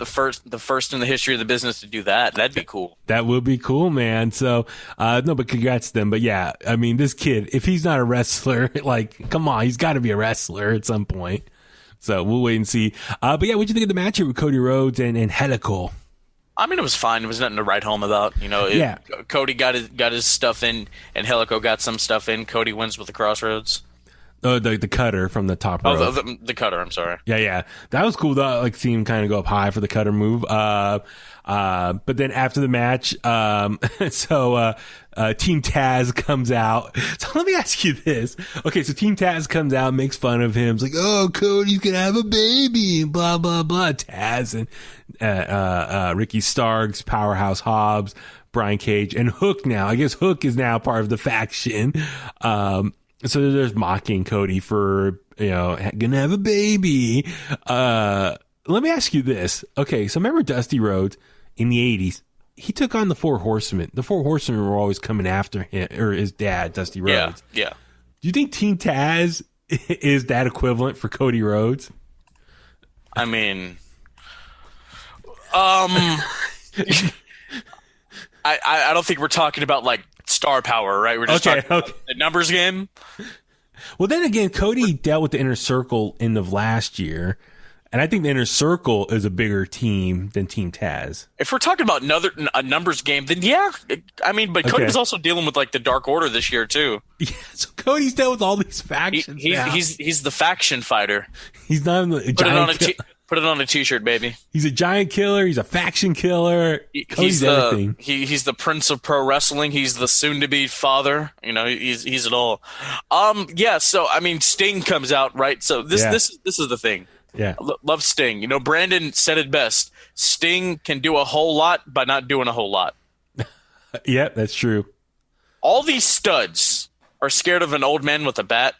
first in the history of the business to do that. That'd be cool. That would be cool, man. So, no, but congrats to them. But yeah, I mean, this kid, if he's not a wrestler, like, come on, he's got to be a wrestler at some point. So we'll wait and see. But yeah, what'd you think of the match here with Cody Rhodes and Helico? I mean, it was fine. It was nothing to write home about. You know, yeah. Cody got his stuff in, and Helico got some stuff in. Cody wins with the crossroads. Oh, the cutter from the top rope. Oh, the cutter. I'm sorry. Yeah. That was cool, though. Like, seeing him kind of go up high for the cutter move. But then after the match, Team Taz comes out. So let me ask you this. Okay, so Team Taz comes out, makes fun of him. It's like, oh, Cody's going to have a baby, and blah, blah, blah. Taz and Ricky Starks, Powerhouse Hobbs, Brian Cage, and Hook now. I guess Hook is now part of the faction. so there's mocking Cody for, gonna have a baby. Let me ask you this. Okay, so remember Dusty Rhodes in the 80s? He took on the Four Horsemen. The Four Horsemen were always coming after him, or his dad, Dusty Rhodes. Yeah. Do you think Team Taz is that equivalent for Cody Rhodes? I mean, I don't think we're talking about like star power, right? We're just talking about the numbers game. Well, then again, Cody dealt with the Inner Circle end of last year, and I think the Inner Circle is a bigger team than Team Taz. If we're talking about a numbers game, then yeah. I mean, but Cody's also dealing with like the Dark Order this year too. Yeah, so Cody's dealt with all these factions. He's the faction fighter. He's not a giant. Put it on a t-shirt, baby. He's a giant killer. He's a faction killer. He's everything. He's the prince of pro wrestling. He's the soon-to-be father. He's it all. Yeah. So I mean, Sting comes out, right? So this is the thing. Yeah. Love Sting. Brandon said it best. Sting can do a whole lot by not doing a whole lot. Yeah, that's true. All these studs are scared of an old man with a bat.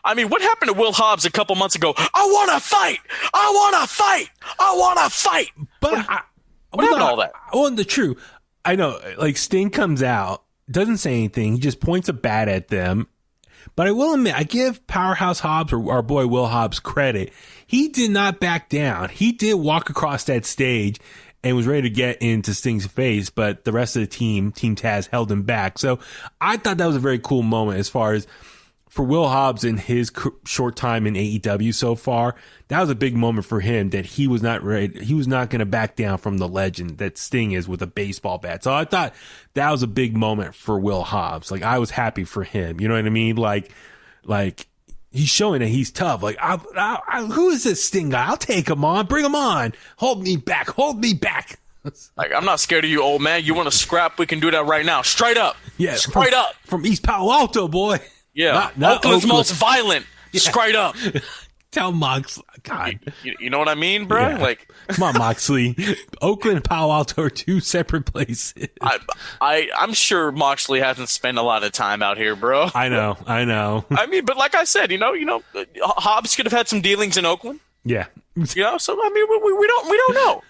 I mean, what happened to Will Hobbs a couple months ago? I want to fight. I want to fight. I want to fight. But what happened to all that? Well, the true. I know, like Sting comes out, doesn't say anything. He just points a bat at them. But I will admit, I give Powerhouse Hobbs or our boy Will Hobbs credit. He did not back down. He did walk across that stage and was ready to get into Sting's face, but the rest of the Team Taz, held him back. So I thought that was a very cool moment as far as for Will Hobbs in his short time in AEW so far. That was a big moment for him that he was not ready. He was not going to back down from the legend that Sting is with a baseball bat. So I thought that was a big moment for Will Hobbs. Like, I was happy for him. You know what I mean? Like he's showing that he's tough. Like, who is this Sting guy? I'll take him on. Bring him on. Hold me back. Hold me back. Like, I'm not scared of you, old man. You want to scrap? We can do that right now. Straight up. Yeah. Straight up. From East Palo Alto, boy. Yeah. Not Oakland's Oakland. most violent. Yeah. Straight up. Tell Mox. God. You know what I mean, bro? Yeah. Like, come on, Moxley. Oakland and Palo Alto are two separate places. I'm sure Moxley hasn't spent a lot of time out here, bro. I know. I mean, but like I said, Hobbs could have had some dealings in Oakland. Yeah. So I mean, we don't know.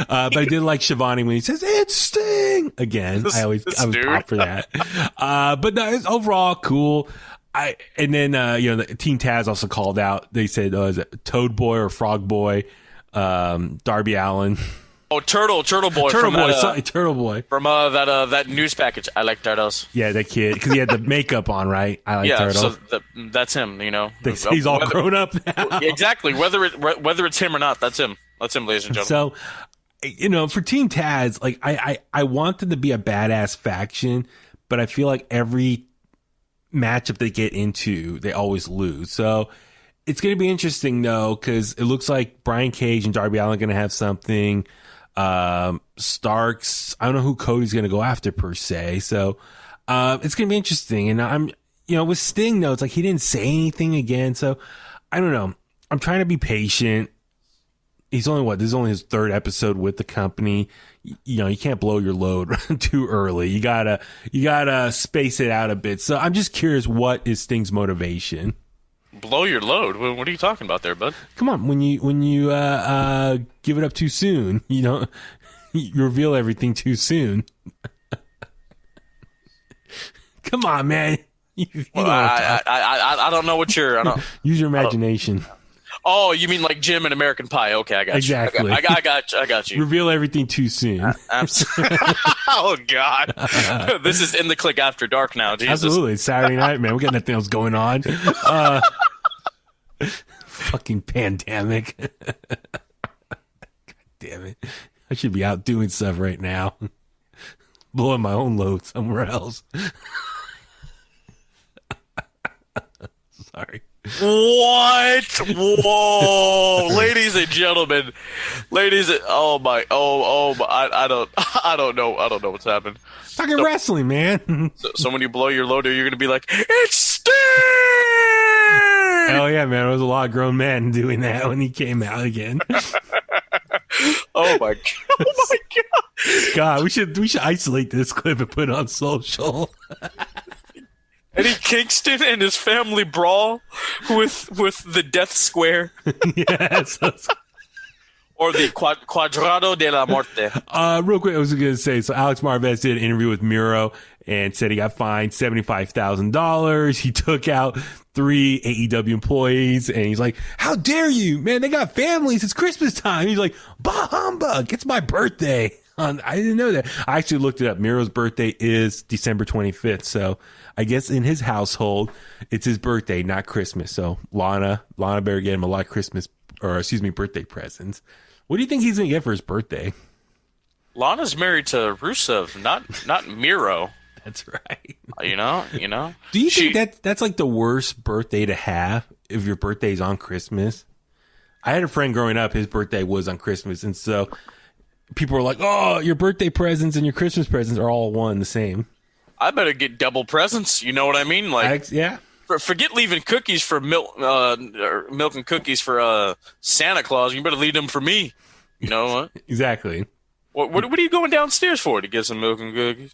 But I did like Shivani when he says it's Sting again. I was pop for that. But no, it's overall cool. And then the Team Taz also called out. They said, is it Toad Boy or Frog Boy? Darby Allin. Oh, Turtle Boy. Turtle Boy from that news package. I like turtles. Yeah, that kid, because he had the makeup on, right? I like Turtle. So that's him. They say he's all grown up now. Exactly. Whether it's him or not, that's him. That's him, ladies and gentlemen. So, for Team Taz, like I want them to be a badass faction, but I feel like every matchup they get into, they always lose. So it's going to be interesting though, because it looks like Brian Cage and Darby Allin are going to have something. Starks, I don't know who Cody's going to go after per se. So it's going to be interesting. And I'm, with Sting though, it's like he didn't say anything again. So I don't know. I'm trying to be patient. He's this is only his third episode with the company. You can't blow your load too early. You gotta space it out a bit. So I'm just curious, what is Sting's motivation? Blow your load? What are you talking about there, bud? Come on, when you give it up too soon, you reveal everything too soon. Come on, man. I don't know what you're. Use your imagination. Oh, you mean like Jim in American Pie? Okay, I got you. Exactly. I got you. Reveal everything too soon. Absolutely. Oh God, this is In The Kliq After Dark now. Jesus. Absolutely, it's Saturday night, man. We got nothing else going on. Fucking pandemic. God damn it! I should be out doing stuff right now, blowing my own load somewhere else. Sorry. What? Whoa, ladies and gentlemen, oh my, I don't know what's happened. Talking wrestling, man. So when you blow your load, you're gonna be like, it's Sting! Hell yeah, man! There was a lot of grown men doing that when he came out again. Oh my god! God, we should isolate this clip and put it on social. And Eddie Kingston and his family brawl with the Death Square. Yes. Or the Cuadrado de la Muerte. Real quick, I was going to say, so Alex Marvez did an interview with Miro and said he got fined $75,000. He took out 3 AEW employees, and he's like, how dare you, man, they got families, it's Christmas time. He's like, bah humbug, it's my birthday. I didn't know that. I actually looked it up. Miro's birthday is December 25th, so I guess in his household, it's his birthday, not Christmas. So Lana better get him a lot of birthday presents. What do you think he's going to get for his birthday? Lana's married to Rusev, not Miro. That's right. You know. Do you think that's like the worst birthday to have if your birthday's on Christmas? I had a friend growing up, his birthday was on Christmas, and so people were like, "Oh, your birthday presents and your Christmas presents are all one the same." I better get double presents. You know what I mean? Like, yeah. Forget leaving cookies for milk and cookies for Santa Claus. You better leave them for me. You know what? Exactly. What are you going downstairs for? To get some milk and cookies?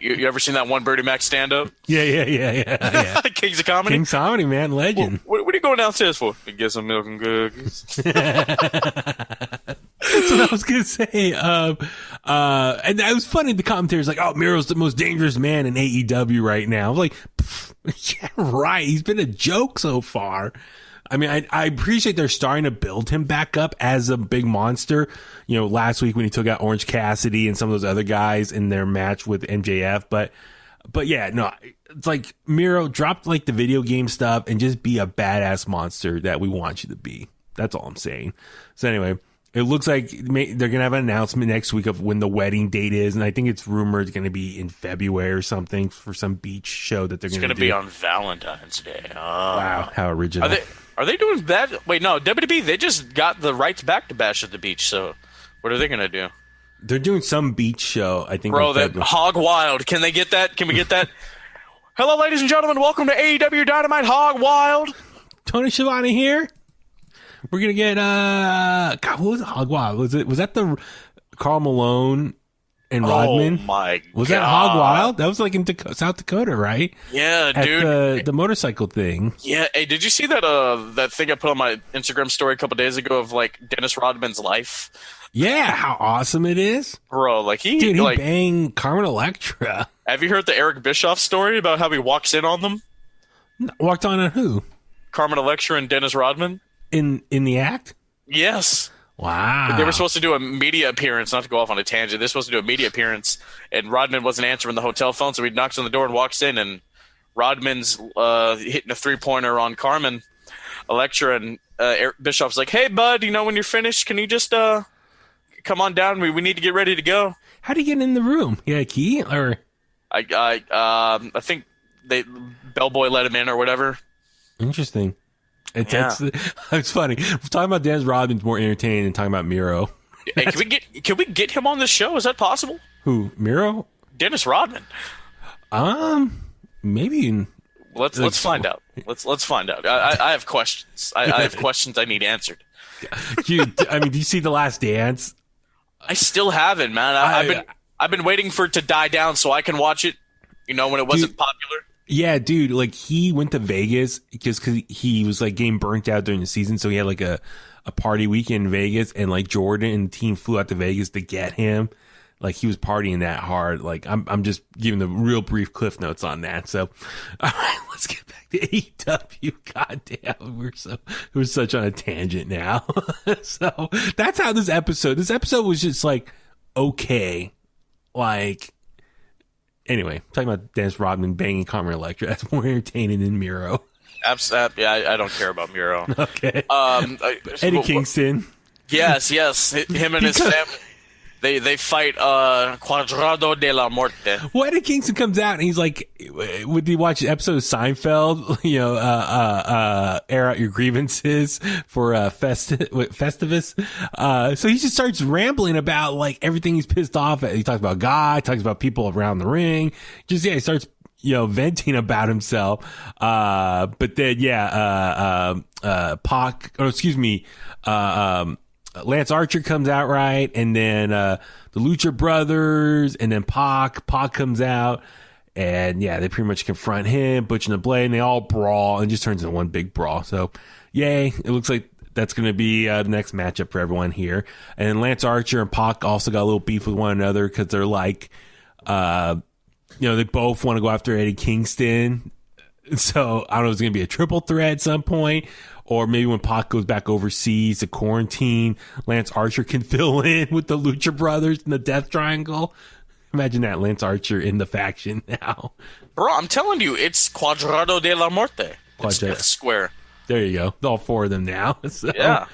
you ever seen that one Bertie Mac stand up? Yeah. Kings of Comedy? King's Comedy, man. Legend. What are you going downstairs for? To get some milk and cookies. So I was going to say, and it was funny, the commentator's like, oh, Miro's the most dangerous man in AEW right now. I was like, yeah, right. He's been a joke so far. I mean, I appreciate they're starting to build him back up as a big monster. You know, last week when he took out Orange Cassidy and some of those other guys in their match with MJF. But yeah, no, it's like Miro dropped like the video game stuff and just be a badass monster that we want you to be. That's all I'm saying. So anyway, it looks like they're going to have an announcement next week of when the wedding date is. And I think it's rumored it's going to be in February or something for some beach show that they're going to do. It's going to be on Valentine's Day. Oh. Wow, how original. Are they doing that? Wait, no, WWE, they just got the rights back to Bash at the Beach, so what are they going to do? They're doing some beach show, I think. Bro, that Hog Wild. Can they get that? Can we get that? Hello, ladies and gentlemen. Welcome to AEW Dynamite Hog Wild. Tony Schiavone here. We're going to get, God, what was it? Hog Wild? Was that the Karl Malone and Rodman? Oh, my God. Was that Hog Wild? That was like in South Dakota, right? Yeah, dude. At the motorcycle thing. Yeah. Hey, did you see that that thing I put on my Instagram story a couple days ago of, like, Dennis Rodman's life? Yeah, how awesome it is. Bro, like, he banged Carmen Electra. Have you heard the Eric Bischoff story about how he walks in on them? Walked on who? Carmen Electra and Dennis Rodman. In the act? Yes. Wow. They were supposed to do a media appearance, not to go off on a tangent. They're supposed to do a media appearance, and Rodman wasn't answering the hotel phone, so he knocks on the door and walks in, and Rodman's hitting a three-pointer on Carmen Electra, and Eric Bischoff's like, hey, bud, when you're finished, can you just come on down? We need to get ready to go. How'd he get in the room? He had a key? Or I think bellboy let him in or whatever. Interesting. It's funny. Talking about Dennis Rodman's more entertaining than talking about Miro. Hey, can we get him on the show? Is that possible? Who? Miro? Dennis Rodman. Maybe. Let's find out. Let's find out. I have questions. I have questions I need answered. Dude, do you see The Last Dance? I still haven't, man. I've been waiting for it to die down so I can watch it. When it wasn't popular. Yeah, dude, like he went to Vegas because he was like getting burnt out during the season. So he had like a party weekend in Vegas, and like Jordan and the team flew out to Vegas to get him. Like he was partying that hard. Like I'm just giving the real brief cliff notes on that. So, all right, let's get back to AEW. Goddamn, we're such on a tangent now. So that's how this episode was just like, okay, like, anyway, talking about Dennis Rodman banging Carmen Electra, that's more entertaining than Miro. Absolutely. Yeah, I don't care about Miro. Okay. Eddie Kingston. Yes. Him and his family. They fight Cuadrado de la Muerte. Well, Eddie Kingston comes out and he's like, would you watch an episode of Seinfeld? Air out your grievances for Festivus. So he just starts rambling about like everything he's pissed off at. He talks about God, talks about people around the ring. He starts venting about himself. But then Lance Archer comes out, right? And then the Lucha Brothers, and then Pac comes out. And yeah, they pretty much confront him, Butch and the Blade, and they all brawl, and it just turns into one big brawl. So, yay! It looks like that's going to be the next matchup for everyone here. And then Lance Archer and Pac also got a little beef with one another because they're like, they both want to go after Eddie Kingston. So I don't know if it's going to be a triple threat at some point, or maybe when Pac goes back overseas to quarantine, Lance Archer can fill in with the Lucha Brothers in the Death Triangle. Imagine that, Lance Archer in the faction now. Bro, I'm telling you, it's Cuadrado de la Muerte. It's Death Square. There you go. All four of them now. So, yeah.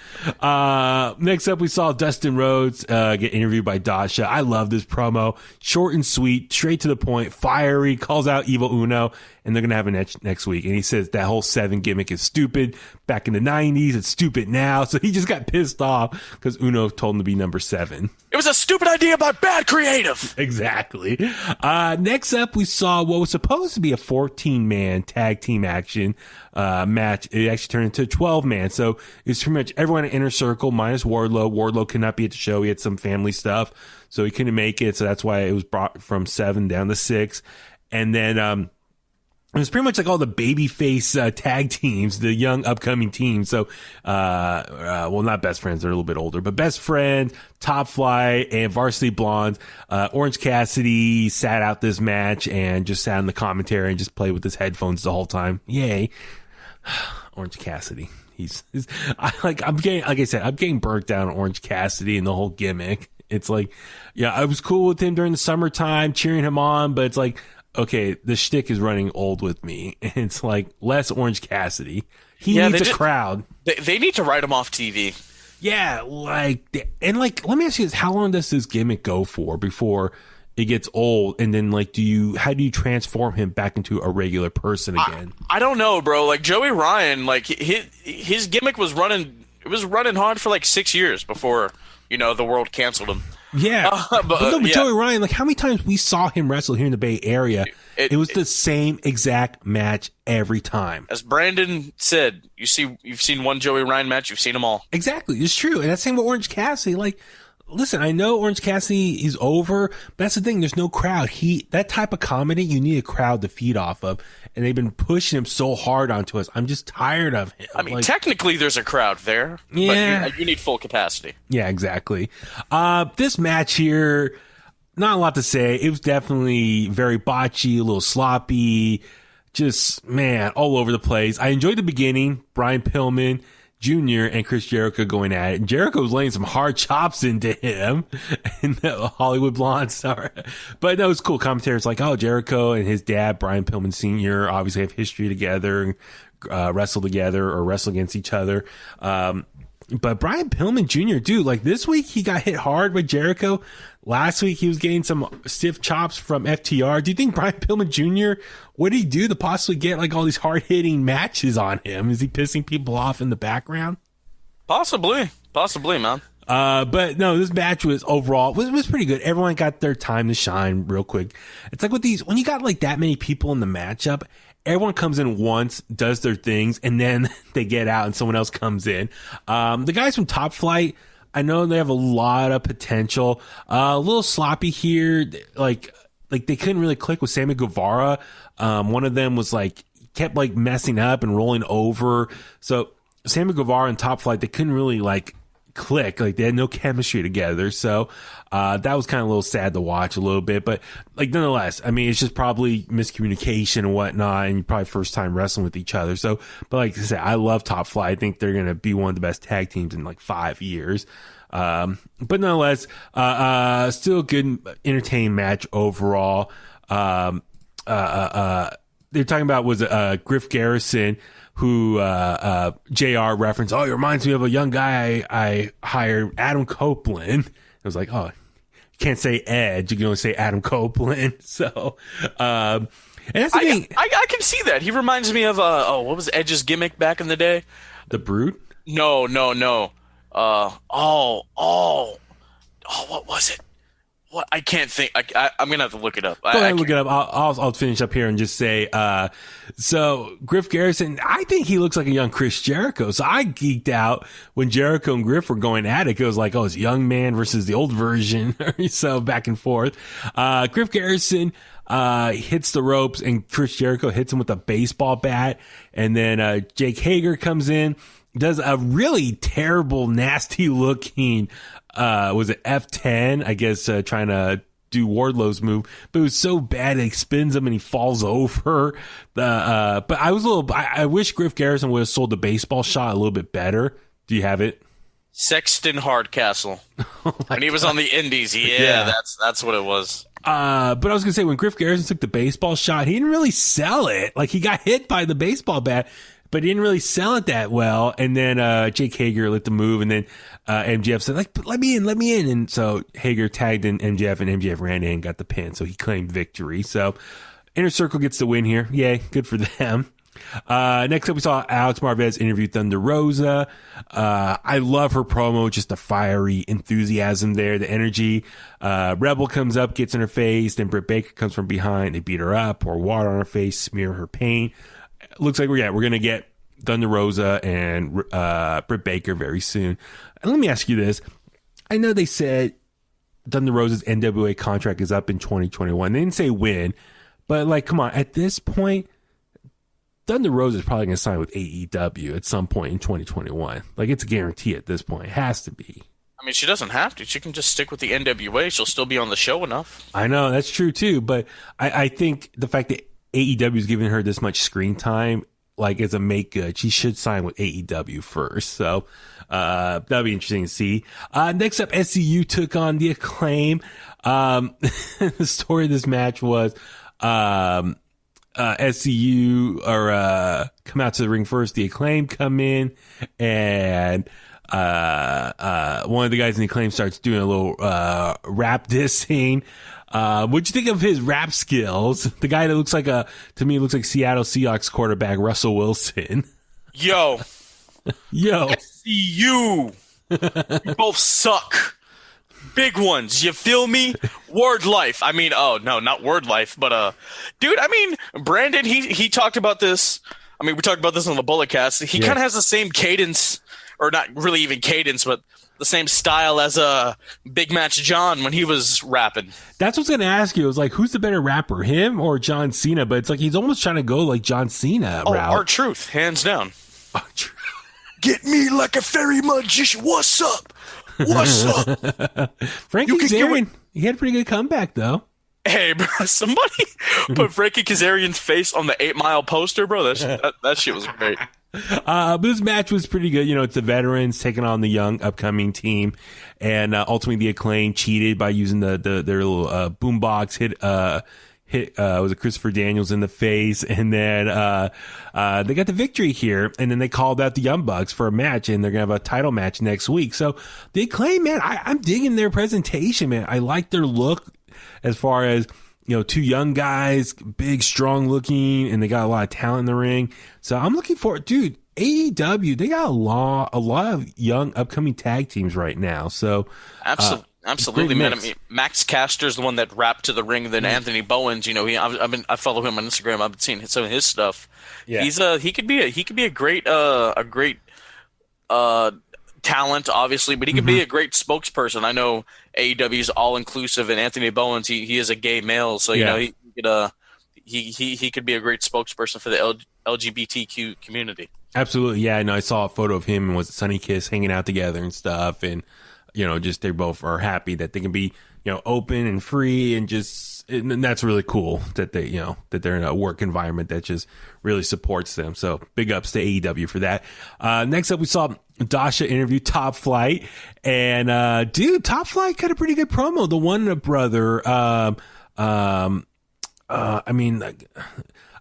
Next up, we saw Dustin Rhodes get interviewed by Dasha. I love this promo. Short and sweet, straight to the point, fiery, calls out Evil Uno, and they're going to have a next week. And he says that whole 7 gimmick is stupid. Back in the 90s, it's stupid now. So he just got pissed off because Uno told him to be number 7. It was a stupid idea by bad creative. Exactly. Next up, we saw what was supposed to be a 14-man tag team action match. It actually turned into a 12-man. So it's pretty much everyone in Inner Circle minus Wardlow. Wardlow could not be at the show. He had some family stuff, so he couldn't make it. So that's why it was brought from 7 down to 6. And then it was pretty much like all the babyface tag teams, the young upcoming teams. So, well, not Best Friends, they're a little bit older, but Best Friend, Top Flight, and Varsity Blondes. Orange Cassidy sat out this match and just sat in the commentary and just played with his headphones the whole time. Yay. Orange Cassidy. I'm getting burnt down on Orange Cassidy and the whole gimmick. It's like, yeah, I was cool with him during the summertime, cheering him on, but it's like, okay, the shtick is running old with me. It's like less Orange Cassidy. He needs a crowd. They need to write him off TV. Yeah, let me ask you this: how long does this gimmick go for before it gets old? And then, how do you transform him back into a regular person again? I don't know, bro. Like Joey Ryan, his gimmick was running. It was running hard for 6 years before the world canceled him. Yeah, but Joey Ryan, how many times we saw him wrestle here in the Bay Area? It was the same exact match every time. As Brandon said, you've seen one Joey Ryan match, you've seen them all. Exactly, it's true, and that's the same with Orange Cassidy. Listen, I know Orange Cassidy is over, but that's the thing. There's no crowd. That type of comedy, you need a crowd to feed off of, and they've been pushing him so hard onto us. I'm just tired of him. I mean, technically, there's a crowd there, but you need full capacity. Yeah, exactly. This match here, not a lot to say. It was definitely very botchy, a little sloppy, just, man, all over the place. I enjoyed the beginning. Brian Pillman Jr. and Chris Jericho going at it. And Jericho was laying some hard chops into him in the Hollywood Blonde star. But that was cool. Commentators Jericho and his dad, Brian Pillman Sr., obviously have history together, wrestle together or wrestle against each other. But Brian Pillman Jr., dude, this week he got hit hard with Jericho. Last week he was getting some stiff chops from FTR. Do you think Brian Pillman Jr., what did he do to possibly get all these hard-hitting matches on him? Is he pissing people off in the background? Possibly, man. But no, this match was overall was pretty good. Everyone got their time to shine real quick. It's like with these, when you got that many people in the matchup, everyone comes in once, does their things, and then they get out and someone else comes in. The guys from Top Flight, I know they have a lot of potential. A little sloppy here. They couldn't really click with Sammy Guevara. One of them was kept messing up and rolling over. So Sammy Guevara and Top Flight, they couldn't really click. They had no chemistry together. So that was kind of a little sad to watch a little bit. But nonetheless, I mean, it's just probably miscommunication and whatnot, and probably first time wrestling with each other. So, but like I said, I love Top Flight. I think they're going to be one of the best tag teams in 5 years. But nonetheless, still a good entertaining match overall. They're talking about was Griff Garrison, who JR referenced. Oh, it reminds me of a young guy I hired, Adam Copeland. I was like, oh, you can't say Edge, you can only say Adam Copeland. So, and that's the thing. I can see that. He reminds me of what was Edge's gimmick back in the day? The Brood? No. What was it? What, I can't think. I'm gonna have to look it up. Go ahead and look it up. I'll finish up here and just say, so Griff Garrison, I think he looks like a young Chris Jericho. So I geeked out when Jericho and Griff were going at it. It was like, oh, it's young man versus the old version. So back and forth. Griff Garrison, hits the ropes, and Chris Jericho hits him with a baseball bat. And then Jake Hager comes in, does a really terrible, nasty looking, was it F10? I guess trying to do Wardlow's move, but it was so bad it spins him and he falls over. But I wish Griff Garrison would have sold the baseball shot a little bit better. Do you have it? Sexton Hardcastle. When he was on the Indies, that's what it was. But I was gonna say, when Griff Garrison took the baseball shot, he didn't really sell it. Like, he got hit by the baseball bat, but he didn't really sell it that well. And then Jake Hager lit the move, and then MJF said, like, let me in. And so Hager tagged in MJF, and MJF ran in and got the pin, so he claimed victory. So Inner Circle gets the win here. Yay, good for them. Next up, we saw Alex Marvez interview Thunder Rosa. I love her promo, just the fiery enthusiasm there, the energy. Rebel comes up, gets in her face, then Britt Baker comes from behind. They beat her up, pour water on her face, smear her paint. Looks like we're going to get Thunder Rosa and Britt Baker very soon. And let me ask you this. I know they said Thunder Rosa's NWA contract is up in 2021. They didn't say when, but like, come on, at this point, Thunder Rosa is probably going to sign with AEW at some point in 2021. Like, it's a guarantee at this point. It has to be. I mean, she doesn't have to. She can just stick with the NWA. She'll still be on the show enough. I know, that's true too. But I think the fact that AEW is giving her this much screen time, like, as a make good, she should sign with AEW first. So that'll be interesting to see. Next up, SCU took on The Acclaim. The story of this match was SCU come out to the ring first. The Acclaim come in, and one of the guys in The Acclaim starts doing a little rap dissing. What'd you think of his rap skills? The guy that looks like Seattle Seahawks quarterback Russell Wilson. Yo. SCU. You both suck. Big ones, you feel me? Word life. I mean, oh no, not word life, but dude, I mean, Brandon, he talked about this. I mean, we talked about this on the Bullet Cast. He kind of has the same cadence, or not really even cadence, but the same style as Big Match John when he was rapping. That's what I was gonna ask you. It was like, who's the better rapper, him or John Cena? But it's like he's almost trying to go like John Cena route. R-Truth, hands down. R-Truth. Get me like a fairy magician. What's up? What's up? Frankie Kazarian, he had a pretty good comeback, though. Hey, bro, somebody put Frankie Kazarian's face on the 8 Mile poster, bro. That shit was great. But this match was pretty good. You know, it's the veterans taking on the young upcoming team, and ultimately the Acclaim cheated by using their little boombox hit was it Christopher Daniels in the face, and then they got the victory here, and then they called out the Young Bucks for a match, and they're gonna have a title match next week. So the Acclaim, man, I'm digging their presentation, man. I like their look as far as, you know, two young guys, big, strong looking, and they got a lot of talent in the ring. So I'm looking forward, dude. AEW, they got a lot of young upcoming tag teams right now. So Absolutely, man. I mean, Max Caster's the one that rapped to the ring. Then Anthony Bowens, you know, I follow him on Instagram. I've been seeing some of his stuff. Yeah. He could be a great talent, obviously, but he could be a great spokesperson. I know AEW is all inclusive, and Anthony Bowens, he is a gay male, so you know he could be a great spokesperson for the LGBTQ community. Absolutely, yeah. I know. I saw a photo of him and was Sunny Kiss hanging out together and stuff, and you know, just they both are happy that they can be, you know, open and free, and that's really cool that they, you know, that they're in a work environment that just really supports them. So big ups to AEW for that. Next up, we saw Dasha interview Top Flight, and dude, Top Flight got a pretty good promo. The One brother, I mean,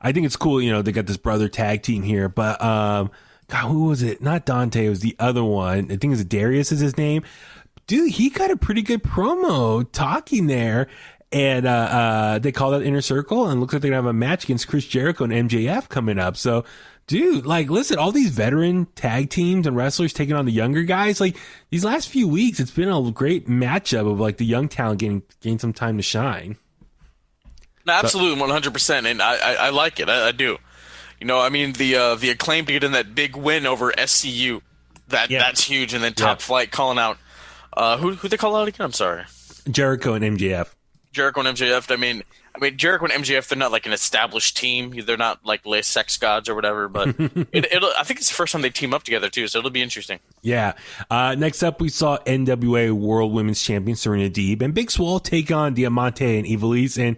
I think it's cool. You know, they got this brother tag team here, but God, who was it? Not Dante. It was the other one. I think it's Darius is his name. Dude, he got a pretty good promo talking there, and they called out Inner Circle, and it looks like they're gonna have a match against Chris Jericho and MJF coming up. So, dude, like, listen, all these veteran tag teams and wrestlers taking on the younger guys. Like, these last few weeks, it's been a great matchup of like the young talent getting some time to shine. No, absolutely, 100%, and I like it. I do. You know, I mean, the Acclaim to get in that big win over SCU, that's huge, and then Top Flight calling out. Who they call out again? I'm sorry. Jericho and MJF. I mean, I mean, Jericho and MJF, they're not like an established team. They're not like Les Sex Gods or whatever, but I think it's the first time they team up together too, so it'll be interesting. Yeah. Next up, we saw NWA World Women's Champion Serena Deeb and Big Swole take on Diamante and Ivelisse, and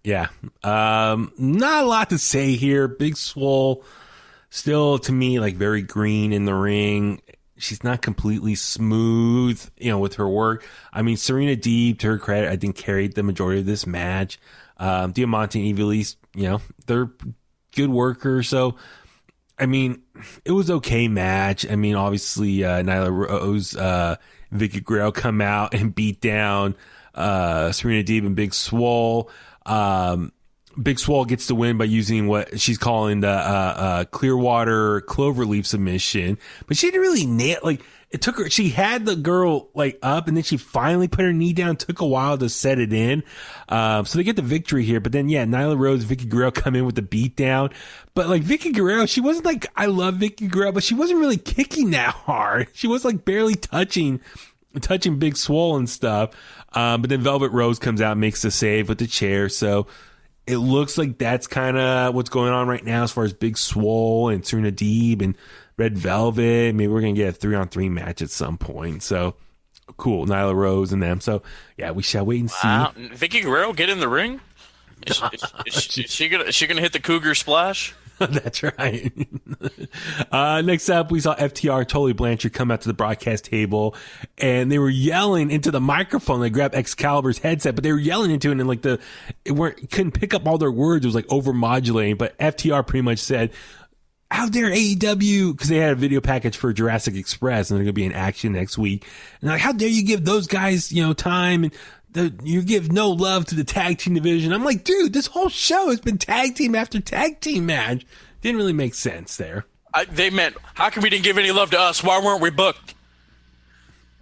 yeah, not a lot to say here. Big Swole still, to me, like very green in the ring. She's not completely smooth, with her work. I mean, Serena Deeb, to her credit, I think carried the majority of this match. Diamante and Ivelisse, they're good workers. So, I mean, it was okay match. I mean, obviously, Nyla Rose, Vicky Guerrero come out and beat down Serena Deeb and Big Swole. Big Swole gets the win by using what she's calling the Clearwater Cloverleaf submission, but she didn't really nail. Like, it took her. She had the girl like up, and then she finally put her knee down. Took a while to set it in, so they get the victory here. But then, Nyla Rose, Vicky Guerrero come in with the beat down. But like Vicky Guerrero, she wasn't like, I love Vicky Guerrero, but she wasn't really kicking that hard. She was like barely touching Big Swole and stuff. But then Velvet Rose comes out and makes the save with the chair. So it looks like that's kind of what's going on right now as far as Big Swole and Serena Deeb and Red Velvet. Maybe we're going to get a 3-on-3 match at some point. So cool. Nyla Rose and them. So yeah, we shall wait and see. Wow. Vicky Guerrero get in the ring? Is she gonna hit the Cougar Splash? That's right. Next up, we saw FTR, Tully Blanchard, come out to the broadcast table, and they were yelling into the microphone. They grabbed Excalibur's headset, but they were yelling into it, and couldn't pick up all their words. It was like over modulating. But FTR pretty much said, "How dare AEW?" Because they had a video package for Jurassic Express, and they're going to be in action next week. And like, how dare you give those guys, time and. You give no love to the tag team division. I'm like, dude, this whole show has been tag team after tag team match. Didn't really make sense there. They meant, how come we didn't give any love to us? Why weren't we booked?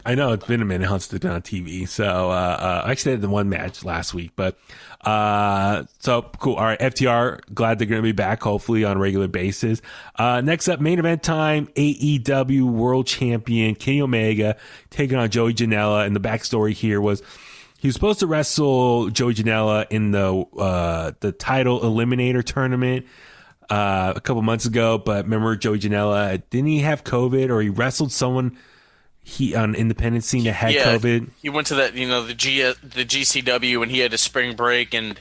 I know it's been a minute since it's been on TV. So, actually they had the one match last week, but, so cool. All right. FTR, glad they're going to be back, hopefully on a regular basis. Next up, main event time, AEW World Champion Kenny Omega taking on Joey Janela. And the backstory here was, he was supposed to wrestle Joey Janela in the title eliminator tournament a couple months ago, but remember Joey Janela, didn't he have COVID, or he wrestled someone on independent scene that had COVID? He went to that, the GCW, and he had a spring break, and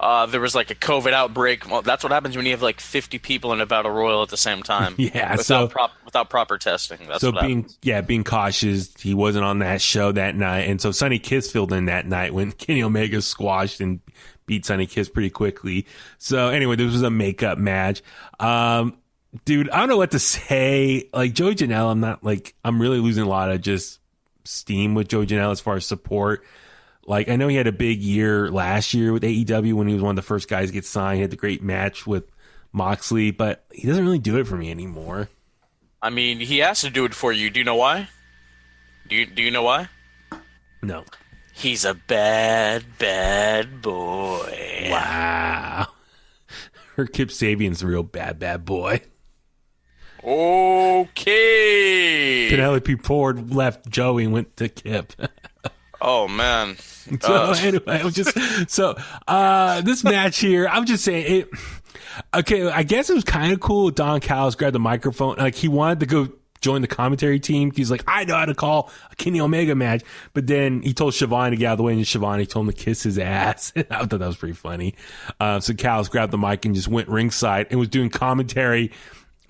there was like a COVID outbreak. Well, that's what happens when you have like 50 people in a battle royal at the same time. Yeah, without proper testing. That's so what happens. being cautious. He wasn't on that show that night, and so Sonny Kiss filled in that night when Kenny Omega squashed and beat Sonny Kiss pretty quickly. So anyway, this was a makeup match. Dude, I don't know what to say. Like Joey Janela, I'm really losing a lot of just steam with Joey Janela as far as support. Like, I know he had a big year last year with AEW when he was one of the first guys to get signed. He had the great match with Moxley, but he doesn't really do it for me anymore. I mean, he has to do it for you. Do you know why? Do you know why? No. He's a bad, bad boy. Wow. Her Kip Sabian's a real bad, bad boy. Okay. Penelope Ford left Joey and went to Kip. Oh, man. So anyway, this match here, I'm just saying it. Okay, I guess it was kind of cool. Don Callis grabbed the microphone. Like, he wanted to go join the commentary team. He's like, I know how to call a Kenny Omega match. But then he told Siobhan to get out of the way, and Siobhan told him to kiss his ass. I thought that was pretty funny. So Callis grabbed the mic and just went ringside and was doing commentary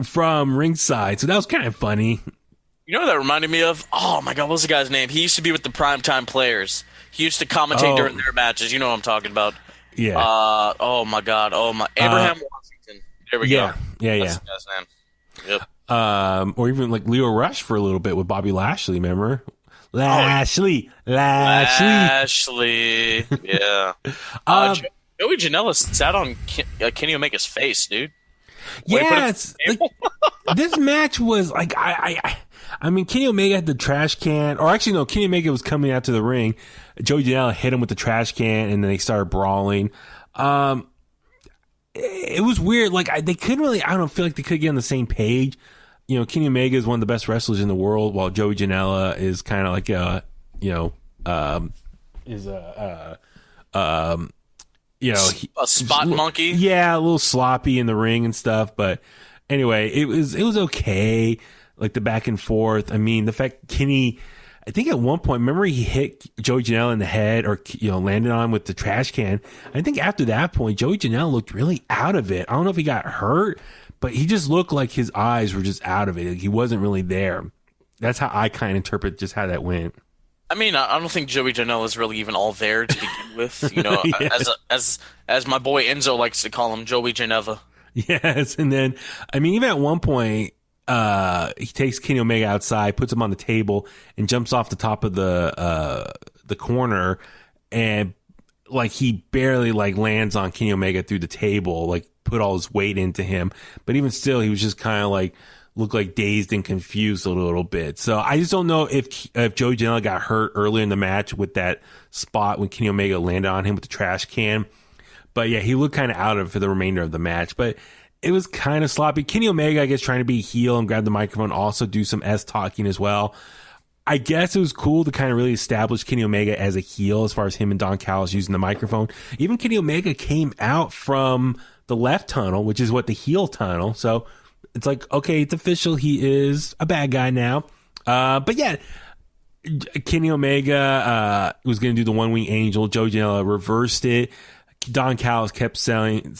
from ringside. So that was kind of funny. You know what that reminded me of? Oh, my God, what was the guy's name? He used to be with the Primetime Players. He used to commentate during their matches. You know what I'm talking about. Yeah. Oh, my God. Abraham Washington. There we go. Yeah. That's the guy's name. Yep. Or even like Leo Rush for a little bit with Bobby Lashley, remember? Lashley. Yeah. Joey Janela sat on Kenny Omega's face, dude. Yes. This match was like, I mean, Kenny Omega had the trash can, or actually, no, Kenny Omega was coming out to the ring. Joey Janela hit him with the trash can, and then they started brawling. It was weird. Like, they couldn't really, I don't feel like they could get on the same page. Kenny Omega is one of the best wrestlers in the world, while Joey Janela is kind of like, you know, a spot monkey. Yeah, a little sloppy in the ring and stuff. But anyway, it was okay. Like the back and forth. I mean, the fact Kenny, I think at one point, remember he hit Joey Janela in the head or, you know, landed on him with the trash can. I think after that point, Joey Janela looked really out of it. I don't know if he got hurt, but he just looked like his eyes were just out of it. Like he wasn't really there. That's how I kind of interpret just how that went. I mean, I don't think Joey Janela is really even all there to begin with. You know, Yeah. as my boy Enzo likes to call him, Joey Janela. Yes, and then, I mean, even at one point, he takes Kenny Omega outside, puts him on the table, and jumps off the top of the corner, and like he barely like lands on Kenny Omega through the table, like put all his weight into him. But even still, he was just kind of like looked like dazed and confused a little bit. So I just don't know if Joey Janela got hurt earlier in the match with that spot when Kenny Omega landed on him with the trash can. But yeah, he looked kind of out of it for the remainder of the match. But it was kind of sloppy. Kenny Omega, I guess, trying to be a heel and grab the microphone, also do some talking as well. I guess it was cool to kind of really establish Kenny Omega as a heel as far as him and Don Callis using the microphone. Even Kenny Omega came out from the left tunnel, which is what the heel tunnel. So it's like, okay, it's official. He is a bad guy now. But yeah, Kenny Omega was going to do the one wing angel. Joe Janela reversed it. Don Callis kept saying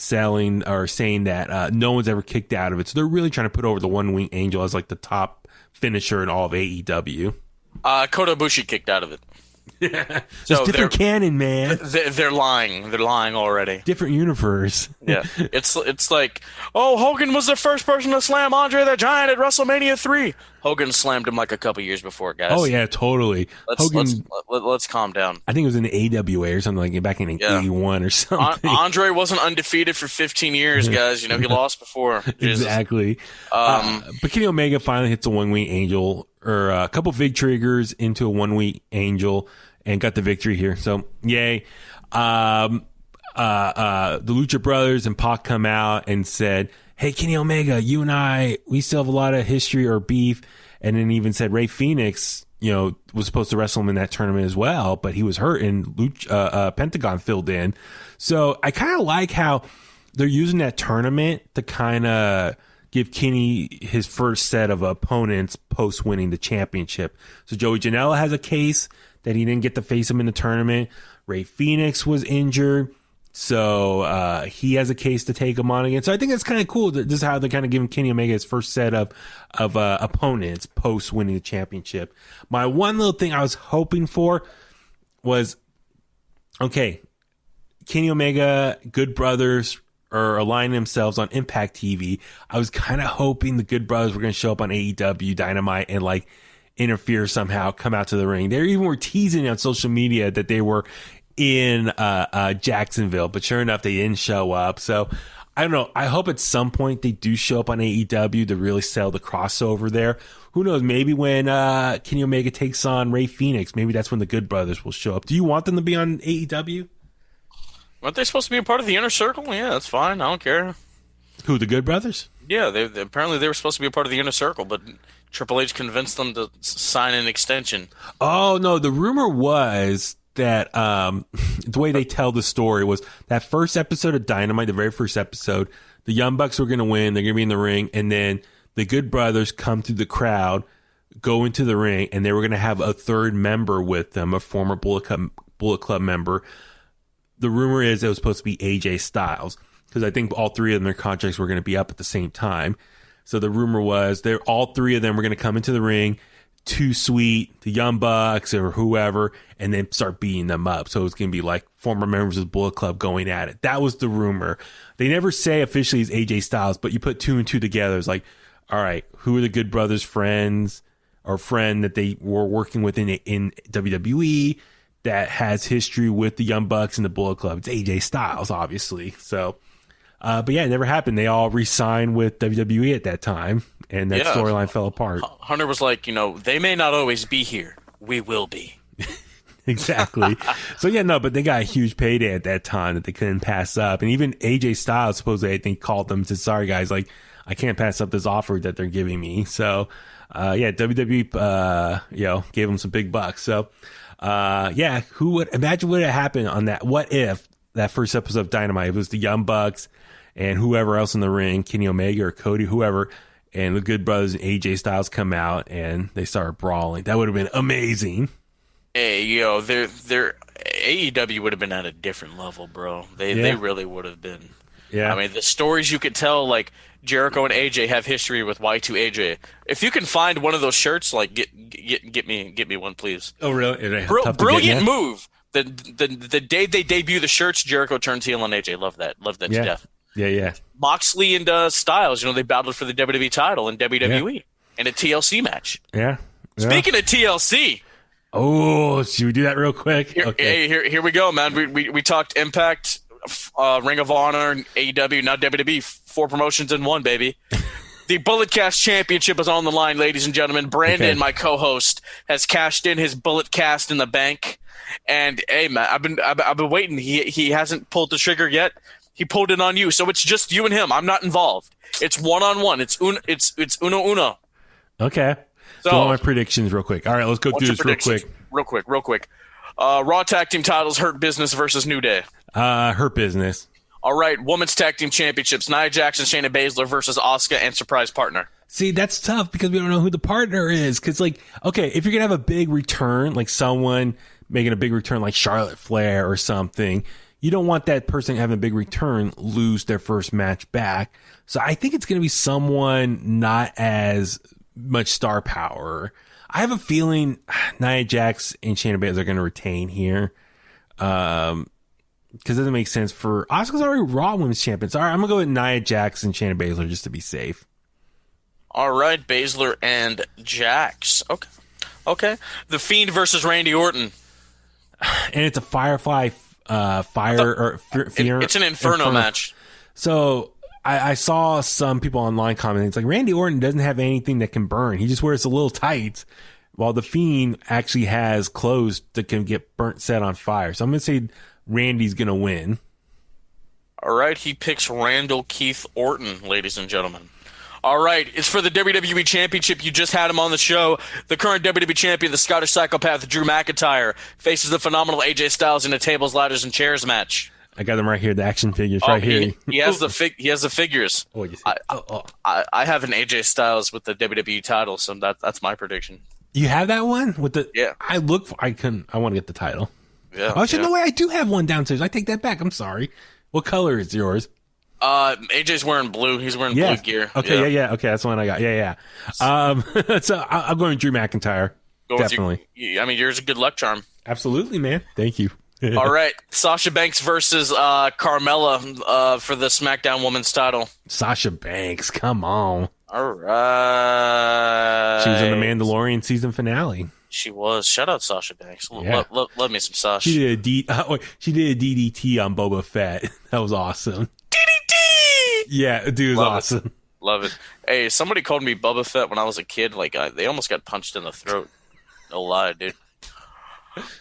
that no one's ever kicked out of it. So they're really trying to put over the one wing angel as like the top finisher in all of AEW. Kota Ibushi kicked out of it. Yeah. So Just different canon, man. They're lying. They're lying already. Different universe. Yeah. It's like, oh, Hogan was the first person to slam Andre the Giant at WrestleMania 3. Hogan slammed him like a couple years before, guys. Oh yeah, totally. Let's calm down. I think it was in the AWA or something like back in 81 or something. Andre wasn't undefeated for 15 years, guys. You know, he lost before. Exactly. But Kenny Omega finally hits a one wing angel, or a couple big triggers into a one wing angel, and got the victory here. So yay. The Lucha Brothers and Pac come out and said, hey, Kenny Omega, you and I, we still have a lot of history or beef. And then even said Ray Phoenix, you know, was supposed to wrestle him in that tournament as well, but he was hurt and Pentagon filled in. So I kind of like how they're using that tournament to kind of give Kenny his first set of opponents post winning the championship. So Joey Janela has a case that he didn't get to face him in the tournament. Ray Phoenix was injured. So he has a case to take him on again. So I think that's kind of cool. This is how they're kind of giving Kenny Omega his first set of opponents post winning the championship. My one little thing I was hoping for was, okay, Kenny Omega, Good Brothers are aligning themselves on Impact TV. I was kind of hoping the Good Brothers were going to show up on AEW Dynamite and like interfere somehow, come out to the ring. They even were teasing on social media that they were in Jacksonville, but sure enough, they didn't show up. So I don't know. I hope at some point they do show up on AEW to really sell the crossover there. Who knows? Maybe when Kenny Omega takes on Ray Phoenix, maybe that's when the Good Brothers will show up. Do you want them to be on AEW? Weren't they supposed to be a part of the Inner Circle? Yeah, that's fine. I don't care. Who, the Good Brothers? Yeah, they apparently they were supposed to be a part of the Inner Circle, but Triple H convinced them to sign an extension. Oh no, the rumor was that the way they tell the story was that first episode of Dynamite, the very first episode, the Young Bucks were going to win. They're going to be in the ring. And then the Good Brothers come through the crowd, go into the ring, and they were going to have a third member with them, a former Bullet Club member. The rumor is it was supposed to be AJ Styles, because I think all three of them, their contracts were going to be up at the same time. So the rumor was all three of them were going to come into the ring, Too Sweet, the Young Bucks, or whoever, and then start beating them up. So it's going to be like former members of the Bullet Club going at it. That was the rumor. They never say officially it's AJ Styles, but you put two and two together. It's like, all right, who are the Good Brothers' friends or friend that they were working with in WWE that has history with the Young Bucks and the Bullet Club? It's AJ Styles, obviously. So, but yeah, it never happened. They all re-signed with WWE at that time, and that storyline fell apart. Hunter was like, they may not always be here. We will be. Exactly. So yeah, no, but they got a huge payday at that time that they couldn't pass up. And even AJ Styles supposedly, I think, called them and said, sorry guys, like I can't pass up this offer that they're giving me. So yeah, WWE gave them some big bucks. So Yeah, who would imagine what would have happened on that? What if that first episode of Dynamite, it was the Young Bucks and whoever else in the ring, Kenny Omega or Cody, whoever, and the Good Brothers and AJ Styles come out and they start brawling. That would have been amazing. Hey, yo, their AEW would have been at a different level, bro. They really would have been. Yeah. I mean, the stories you could tell, like Jericho and AJ have history with Y2AJ. If you can find one of those shirts, like get me one, please. Oh, really? Brilliant move. The day they debut the shirts, Jericho turns heel on AJ. Love that to death. Yeah. Moxley and Styles, they battled for the WWE title in WWE in a TLC match. Yeah. Speaking of TLC. Oh, should we do that real quick? Here we go, man. We talked Impact, Ring of Honor, AEW, now WWE. 4 promotions in one, baby. The Bullet Cast Championship is on the line, ladies and gentlemen. Brandon, my co-host, has cashed in his Bullet Cast in the bank. And hey, man, I've been waiting. He hasn't pulled the trigger yet. He pulled it on you, so it's just you and him. I'm not involved. It's 1-on-1. It's uno. Okay. So all my predictions real quick. All right, let's go through this real quick. Raw Tag Team titles, Hurt Business versus New Day. Hurt Business. All right, Women's Tag Team Championships, Nia Jax and Shayna Baszler versus Asuka and Surprise Partner. See, that's tough because we don't know who the partner is. Because, if you're going to have a big return, like someone making a big return like Charlotte Flair or something, you don't want that person having a big return lose their first match back. So I think it's going to be someone not as much star power. I have a feeling Nia Jax and Shayna Baszler are going to retain here. Because it doesn't make sense for Asuka's already Raw Women's Champions. All right, I'm going to go with Nia Jax and Shayna Baszler just to be safe. All right, Baszler and Jax. Okay. The Fiend versus Randy Orton. And it's a Firefly it's an Inferno match. So I saw some people online commenting, it's like Randy Orton doesn't have anything that can burn. He just wears a little tights, while the Fiend actually has clothes that can get burnt, set on fire. So I'm going to say Randy's going to win. All right, he picks Randall Keith Orton, ladies and gentlemen. All right, it's for the WWE Championship. You just had him on the show. The current WWE Champion, the Scottish Psychopath, Drew McIntyre, faces the phenomenal AJ Styles in a tables, ladders, and chairs match. I got them right here, the action figures right here. He has the figures. I have an AJ Styles with the WWE title, so that's my prediction. You have that one with the? Yeah. I want to get the title. Yeah. Oh, no way! I do have one downstairs. I take that back. I'm sorry. What color is yours? AJ's wearing blue. He's wearing blue gear. Okay, yeah. Okay, that's the one I got. Yeah. So I'm going Drew McIntyre. Definitely. I mean, yours a good luck charm. Absolutely, man. Thank you. All right, Sasha Banks versus Carmella for the SmackDown Women's title. Sasha Banks, come on. All right. She was in the Mandalorian season finale. She was. Shout out Sasha Banks. Yeah. Love me some Sasha. She did a DDT on Boba Fett. That was awesome. DDT! Yeah, dude was awesome. Love it. Hey, somebody called me Boba Fett when I was a kid. Like, they almost got punched in the throat. No lie, dude.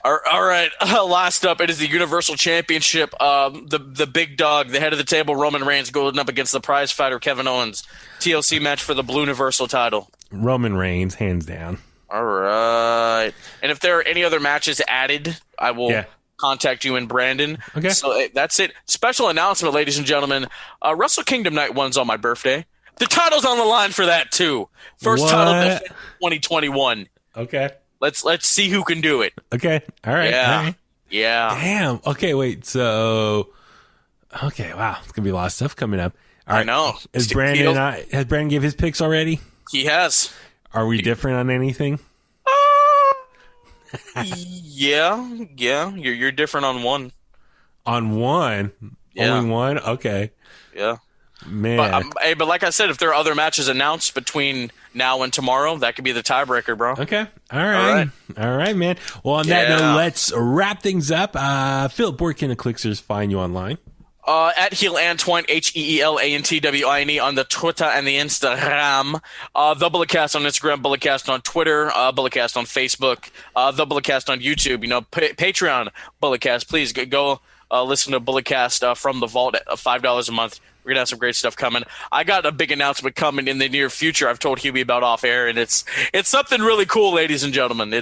All right, last up, it is the Universal Championship. The big dog, the head of the table, Roman Reigns, going up against the prize fighter, Kevin Owens. TLC match for the Blue Universal title. Roman Reigns, hands down. All right. And if there are any other matches added, I will contact you and Brandon. Okay. So that's it. Special announcement, ladies and gentlemen. Wrestle Kingdom Night 1's on my birthday. The title's on the line for that, too. First title defense 2021. Okay. Let's see who can do it. Okay. All right. Yeah. All right. Yeah. Damn. Okay, wait. So, okay, wow. It's going to be a lot of stuff coming up. All right. I know. Has Brandon give his picks already? He has. Are we different on anything? Yeah. You're different on one. On one? Yeah. Only one? Okay. Yeah. Man. But like I said, if there are other matches announced between now and tomorrow, that could be the tiebreaker, bro. Okay. All right, man. Well, on that note, let's wrap things up. Philip, where can the Kliqsters find you online? At Heel Antwine, HeelAntWine on the Twitter and the Instagram. The Bulletcast on Instagram, Bulletcast on Twitter, Bulletcast on Facebook, the Bulletcast on YouTube. Patreon Bulletcast. Please go listen to Bulletcast from the vault at $5 a month. We're gonna have some great stuff coming. I got a big announcement coming in the near future. I've told Huey about off air, and it's something really cool, ladies and gentlemen.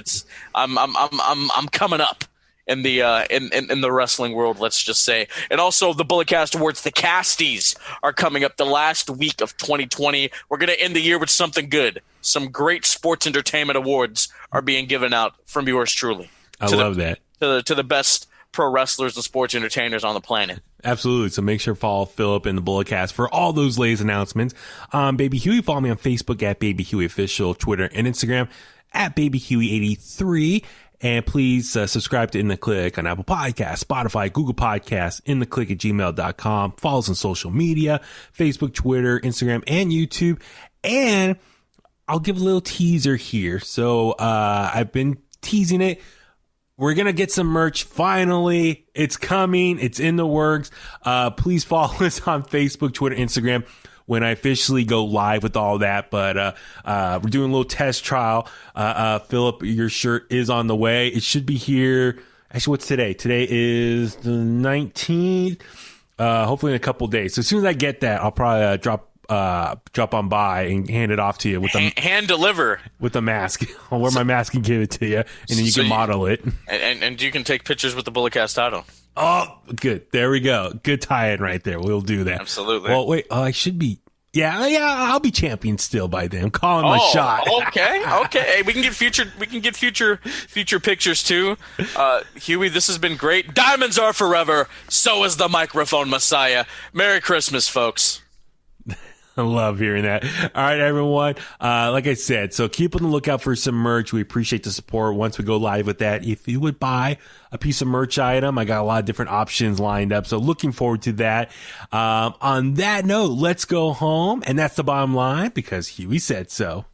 I'm coming up in the wrestling world, let's just say. And also the Bulletcast Awards, the Casties, are coming up the last week of 2020. We're gonna end the year with something good. Some great sports entertainment awards are being given out from yours truly. I love that. To the best pro wrestlers and sports entertainers on the planet. Absolutely. So make sure to follow Philip and the Bulletcast for all those latest announcements. Baby Huey, follow me on Facebook at Baby Huey Official, Twitter and Instagram at Baby Huey83. And please subscribe to In The Kliq on Apple Podcasts, Spotify, Google Podcasts, inthekliq@gmail.com. Follow us on social media, Facebook, Twitter, Instagram, and YouTube. And I'll give a little teaser here. So I've been teasing it. We're going to get some merch. Finally, it's coming. It's in the works. Please follow us on Facebook, Twitter, Instagram when I officially go live with all that. But we're doing a little test trial. Philip, your shirt is on the way. It should be here. Actually, what's today? Today is the 19th. Hopefully in a couple days. So as soon as I get that, I'll probably drop on by and hand it off to you with the hand deliver with the mask. I'll wear my mask and give it to you, and then you can model it. And you can take pictures with the Bulletcast title. Oh, good. There we go. Good tie-in right there. We'll do that. Absolutely. Well, wait. I should be. Yeah. I'll be champion still by then. I'm calling my shot. Okay. Hey, we can get future pictures too. Huey, this has been great. Diamonds are forever. So is the microphone messiah. Merry Christmas, folks. I love hearing that. All right, everyone. Like I said, so keep on the lookout for some merch. We appreciate the support once we go live with that. If you would buy a piece of merch item, I got a lot of different options lined up. So looking forward to that. On that note, let's go home. And that's the bottom line because Huey said so.